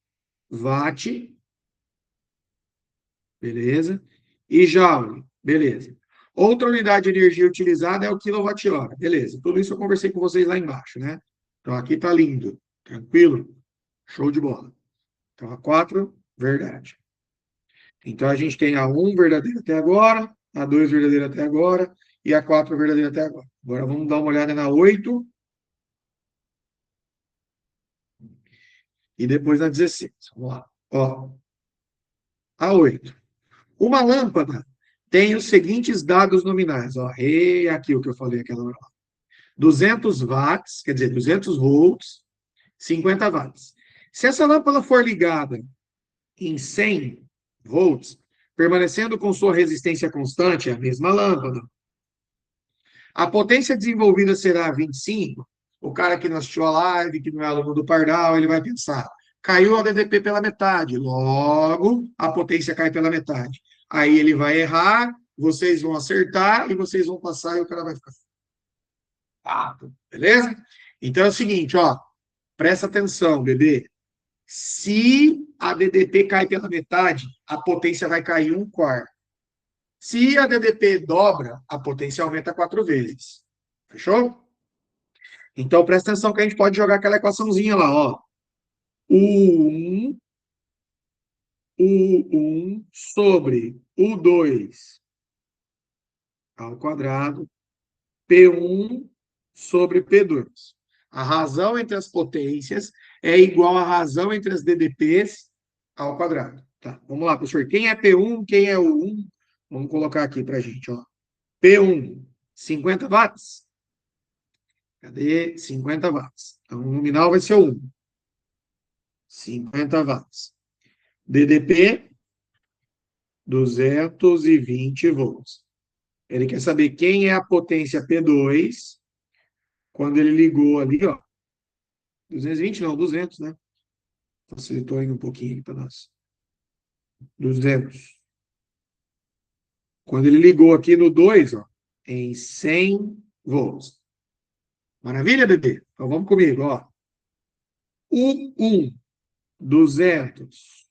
Speaker 1: watt, beleza, e joule, beleza. Outra unidade de energia utilizada é o quilowatt-hora, beleza. Tudo isso eu conversei com vocês lá embaixo, né? Então, aqui está lindo. Tranquilo? Show de bola. Então, a 4, verdade. Então, a gente tem a 1 verdadeira até agora, a 2 verdadeira até agora e a 4 verdadeira até agora. Agora, vamos dar uma olhada na 8 e depois na 16. Vamos lá. Ó, a 8. Uma lâmpada tem os seguintes dados nominais. Ó, e aqui o que eu falei aquela hora. 200 watts, quer dizer, 200 volts, 50 watts. Se essa lâmpada for ligada em 100 volts, permanecendo com sua resistência constante, é a mesma lâmpada. A potência desenvolvida será 25. O cara que não assistiu a live, que não é aluno do Pardal, ele vai pensar: caiu a DDP pela metade, logo a potência cai pela metade. Aí ele vai errar, vocês vão acertar e vocês vão passar e o cara vai ficar. Beleza? Então é o seguinte, ó, presta atenção, bebê. Se a DDP cai pela metade, a potência vai cair um quarto. Se a DDP dobra, a potência aumenta 4 vezes. Fechou? Então presta atenção que a gente pode jogar aquela equaçãozinha lá, ó. U1, U1 sobre U2 ao quadrado, P1 sobre P2. A razão entre as potências é igual à razão entre as DDPs ao quadrado. Tá, vamos lá, professor. Quem é P1, quem é U1? Vamos colocar aqui para a gente, ó. P1, 50 watts. Cadê? 50 watts. Então, o nominal vai ser o 1. 50 watts. DDP, 220 volts. Ele quer saber quem é a potência P2 quando ele ligou ali, ó. 220 não, 200, né? Facilitou aí um pouquinho para nós. 200. Quando ele ligou aqui no 2, ó, em 100 volts. Maravilha, bebê? Então vamos comigo, ó. U1, 200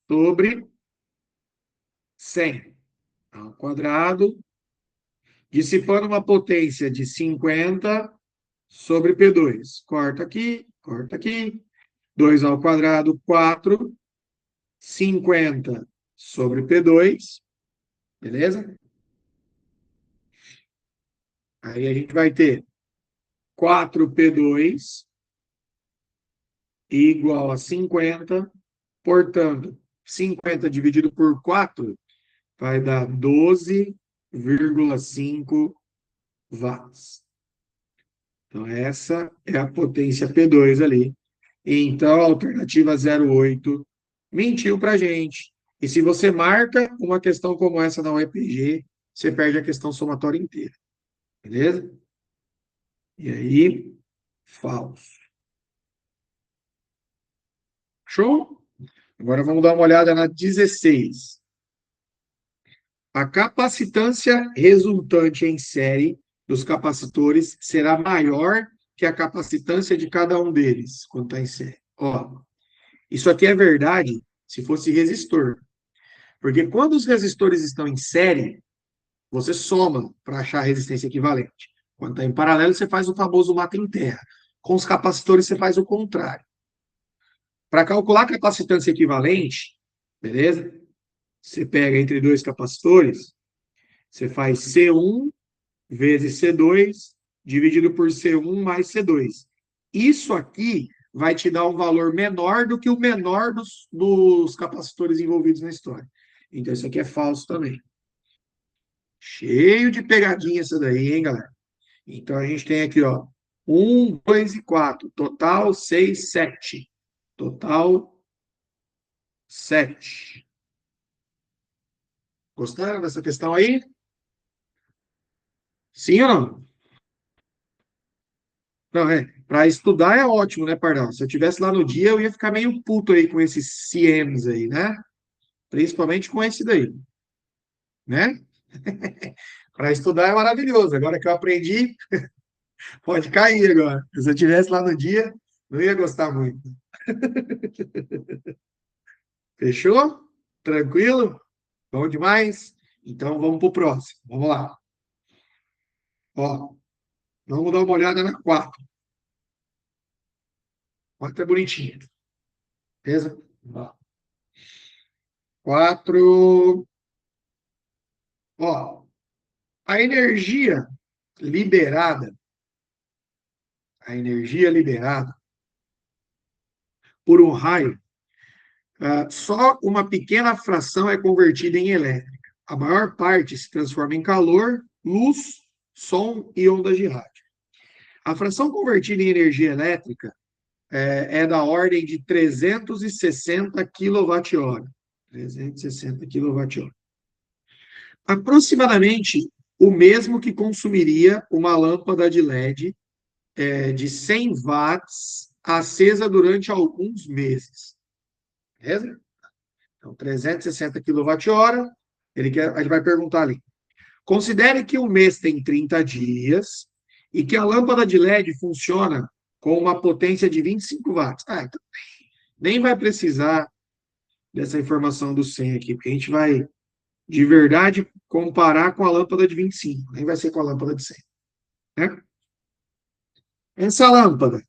Speaker 1: sobre 100 ao quadrado, dissipando uma potência de 50 sobre P2. Corta aqui, corta aqui. 2 ao quadrado, 4. 50 sobre P2. Beleza? Aí a gente vai ter 4P2 igual a 50. Portanto, 50 dividido por 4 vai dar 12,5 watts. Então, essa é a potência P2 ali. Então, a alternativa 08 mentiu para a gente. E se você marca uma questão como essa na UEPG, você perde a questão somatória inteira. Beleza? E aí, falso. Show? Agora vamos dar uma olhada na 16. A capacitância resultante em série dos capacitores será maior que a capacitância de cada um deles quando está em série. Ó, isso aqui é verdade se fosse resistor. Porque quando os resistores estão em série, você soma para achar a resistência equivalente. Quando está em paralelo, você faz o famoso mata em terra. Com os capacitores, você faz o contrário. Para calcular a capacitância equivalente, beleza? Você pega entre dois capacitores, você faz C1 vezes C2 dividido por C1 mais C2. Isso aqui vai te dar um valor menor do que o menor dos capacitores envolvidos na história. Então, isso aqui é falso também. Cheio de pegadinha essa daí, hein, galera? Então, a gente tem aqui, ó, 1, 2 e 4. Total, 6, 7. Total, 7. Gostaram dessa questão aí? Sim ou não? Não, é. Para estudar é ótimo, né, Pardal? Se eu tivesse lá no dia, eu ia ficar meio puto aí com esses CMs aí, né? Principalmente com esse daí, né? Para estudar é maravilhoso. Agora que eu aprendi, pode cair agora. Se eu tivesse lá no dia, não ia gostar muito. Fechou? Tranquilo? Bom demais? Então vamos para o próximo. Vamos lá. Ó, vamos dar uma olhada na 4. 4 é bonitinho. Beleza? Ó, 4. Ó, a energia liberada, a energia liberada por um raio, só uma pequena fração é convertida em elétrica. A maior parte se transforma em calor, luz, som e ondas de rádio. A fração convertida em energia elétrica é da ordem de 360 kWh. 360 kWh. Aproximadamente o mesmo que consumiria uma lâmpada de LED de 100 watts acesa durante alguns meses. Beleza? Então, 360 kWh, ele vai perguntar ali. Considere que o mês tem 30 dias e que a lâmpada de LED funciona com uma potência de 25 watts. Então nem vai precisar dessa informação do 100 aqui, porque a gente vai, de verdade, comparar com a lâmpada de 25, nem vai ser com a lâmpada de 100. Né? Essa lâmpada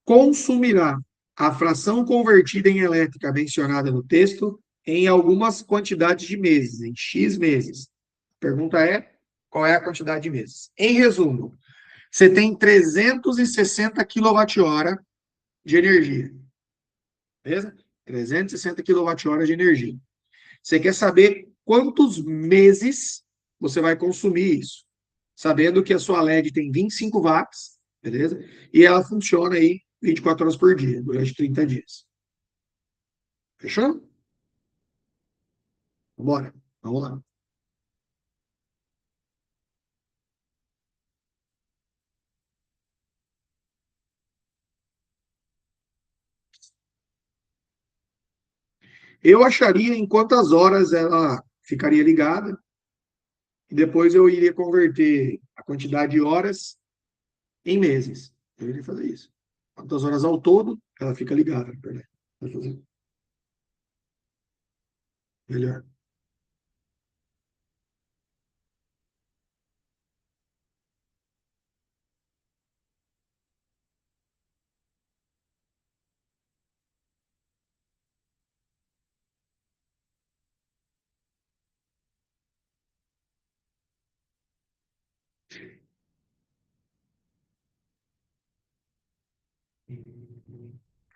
Speaker 1: consumirá a fração convertida em elétrica mencionada no texto em algumas quantidades de meses, em X meses. A pergunta é, qual é a quantidade de meses? Em resumo, você tem 360 kWh de energia. Beleza? 360 kWh de energia. Você quer saber quantos meses você vai consumir isso? Sabendo que a sua LED tem 25 watts, beleza? E ela funciona aí 24 horas por dia, durante 30 dias. Fechou? Bora. Vamos lá. Eu acharia em quantas horas ela ficaria ligada e depois eu iria converter a quantidade de horas em meses. Eu iria fazer isso. Quantas horas ao todo ela fica ligada, perdão. Vai fazer melhor.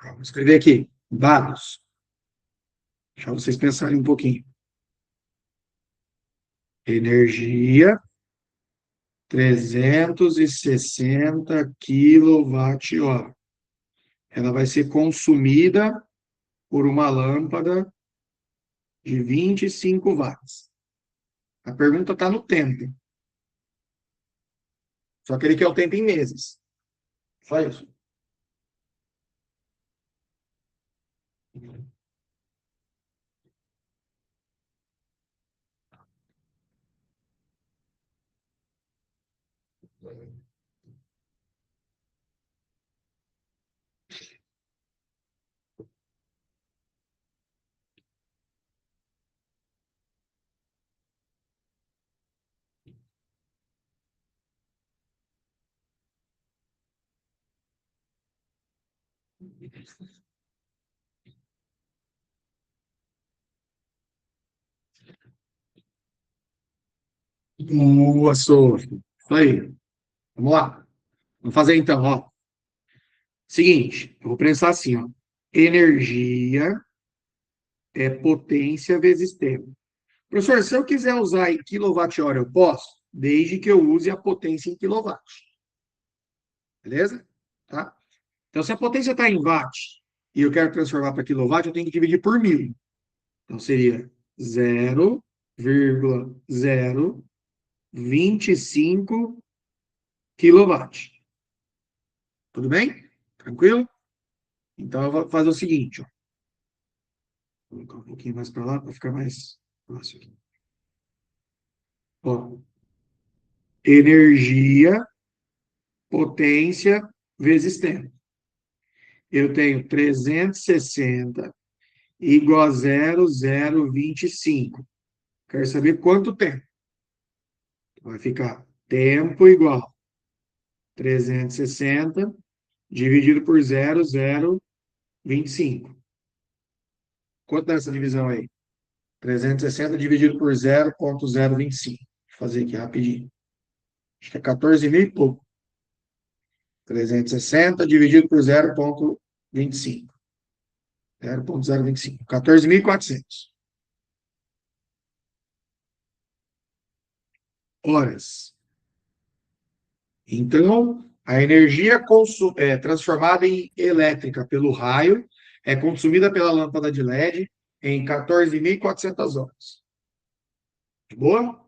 Speaker 1: Vou escrever aqui, dados. Deixa vocês pensarem um pouquinho. Energia, 360 kWh. Ela vai ser consumida por uma lâmpada de 25 watts. A pergunta está no tempo. Só que ele quer o tempo em meses. Só isso. Boa, Sophie. Isso aí. Vamos lá. Vamos fazer então, ó. Seguinte, eu vou pensar assim, ó. Energia é potência vezes tempo. Professor, se eu quiser usar em quilowatt-hora, eu posso? Desde que eu use a potência em quilowatt. Beleza? Tá? Então, se a potência está em watt e eu quero transformar para quilowatt, eu tenho que dividir por 1.000. Então, seria 0,025 quilowatt. Tudo bem? Tranquilo? Então, eu vou fazer o seguinte, ó. Vou colocar um pouquinho mais para lá para ficar mais fácil aqui. Ó, energia, potência vezes tempo. Eu tenho 360 igual a 0,025. Quero saber quanto tempo. Vai ficar tempo igual 360 dividido por 0,025. Quanto dá essa divisão aí? 360 dividido por 0,025. Vou fazer aqui rapidinho. Acho que é 14 mil e pouco. 360 dividido por 0,25. 0,025. 14.400 horas. Então, a energia transformada em elétrica pelo raio é consumida pela lâmpada de LED em 14.400 horas. De boa?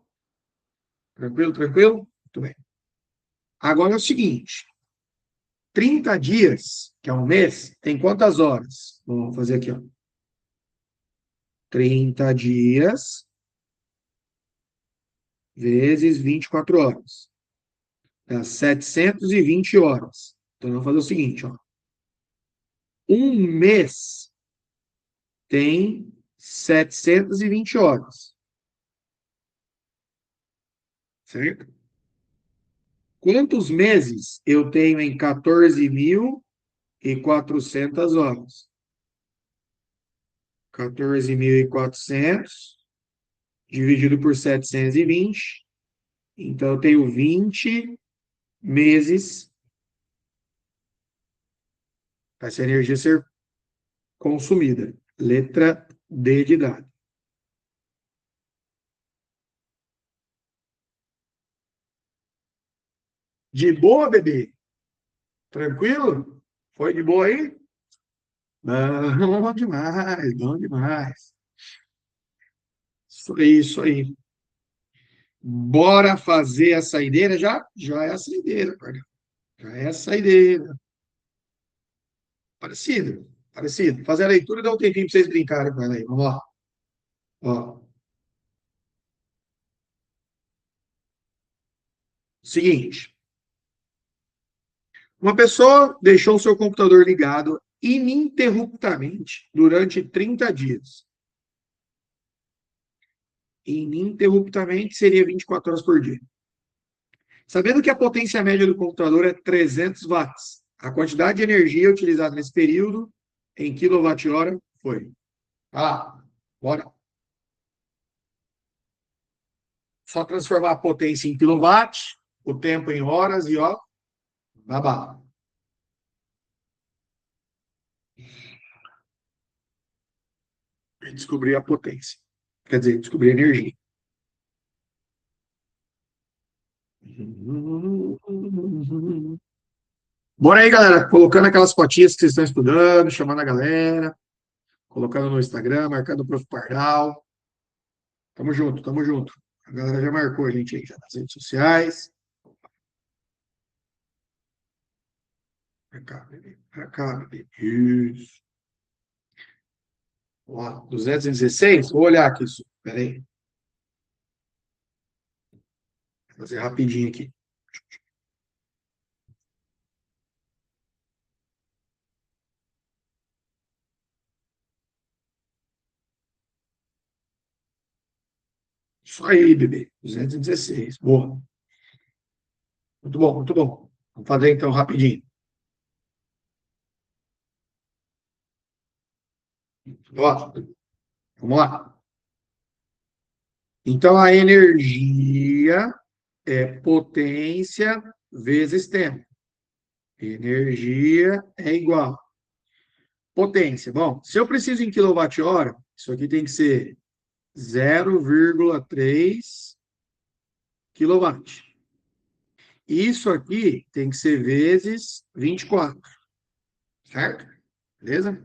Speaker 1: Tranquilo, tranquilo? Muito bem. Agora é o seguinte: 30 dias, que é um mês, tem quantas horas? Vamos fazer aqui, ó. 30 dias vezes 24 horas. Dá 720 horas. Então, vamos fazer o seguinte, ó. Um mês tem 720 horas. Certo? Quantos meses eu tenho em 14.400 horas? 14.400 dividido por 720. Então, eu tenho 20 meses para essa energia ser consumida. Letra D de dado. De boa, bebê? Tranquilo? Foi de boa aí? Bom demais, bom demais. Isso aí. Bora fazer a saideira já? Já é a saideira, cara. Já é a saideira. Parecido, parecido. Fazer a leitura dá um tempinho para vocês brincarem com ela aí. Vamos lá. Ó. Seguinte. Uma pessoa deixou o seu computador ligado ininterruptamente durante 30 dias. Ininterruptamente seria 24 horas por dia. Sabendo que a potência média do computador é 300 watts, a quantidade de energia utilizada nesse período em quilowatt-hora foi. Ah, bora. Só transformar a potência em quilowatt, o tempo em horas e ó, babá. E descobrir a potência. Quer dizer, descobrir a energia. Bora aí, galera. Colocando aquelas fotinhas que vocês estão estudando, chamando a galera, colocando no Instagram, marcando o Prof. Pardal. Tamo junto, tamo junto. A galera já marcou a gente aí já nas redes sociais. Pra cá, bebê. Pra cá, bebê. Isso. Ó, 216? Vou olhar aqui. Espera aí. Vou fazer rapidinho aqui. Isso aí, bebê. 216. Boa. Muito bom, muito bom. Vamos fazer então rapidinho. Ó, vamos lá. Então, a energia é potência vezes tempo. Energia é igual. Potência. Bom, se eu preciso em quilowatt-hora, isso aqui tem que ser 0,3 quilowatt. Isso aqui tem que ser vezes 24, certo? Beleza?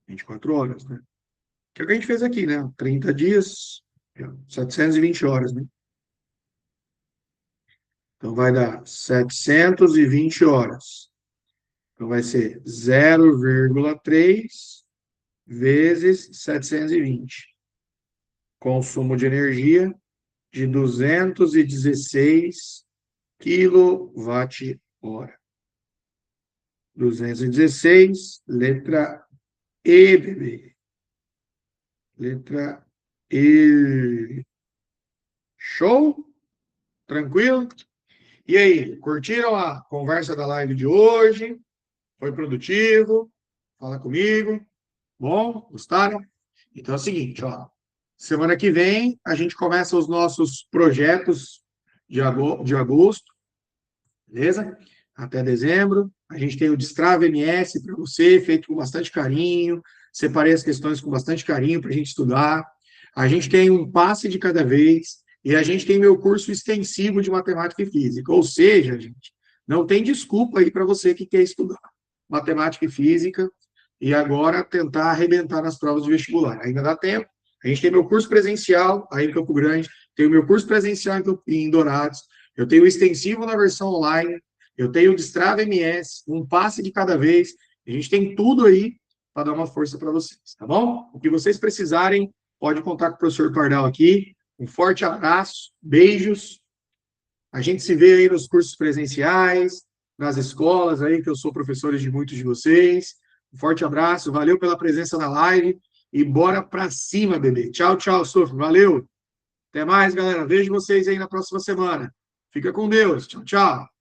Speaker 1: 24 horas, né? Que é o que a gente fez aqui, né? 30 dias, 720 horas, né? Então vai dar 720 horas. Então vai ser 0,3 vezes 720. Consumo de energia de 216 quilowatt-hora. 216, letra E, bebê. Letra E. Show? Tranquilo? E aí, curtiram a conversa da live de hoje? Foi produtivo? Fala comigo. Bom, gostaram? Então é o seguinte, ó. Semana que vem a gente começa os nossos projetos de agosto, beleza? Até dezembro. A gente tem o Destrava MS para você, feito com bastante carinho. Separei as questões com bastante carinho para a gente estudar. A gente tem um passe de cada vez. E a gente tem meu curso extensivo de matemática e física. Ou seja, gente, não tem desculpa aí para você que quer estudar matemática e física e agora tentar arrebentar nas provas de vestibular. Ainda dá tempo. A gente tem meu curso presencial aí em Campo Grande, tem o meu curso presencial em Dourados, eu tenho o extensivo na versão online, eu tenho o Destrava MS, um passe de cada vez. A gente tem tudo aí para dar uma força para vocês, tá bom? O que vocês precisarem, pode contar com o professor Pardal aqui. Um forte abraço, beijos. A gente se vê aí nos cursos presenciais, nas escolas aí, que eu sou professor de muitos de vocês. Um forte abraço, valeu pela presença na live e bora pra cima, bebê. Tchau, tchau, Sofro, valeu. Até mais, galera. Vejo vocês aí na próxima semana. Fica com Deus. Tchau, tchau.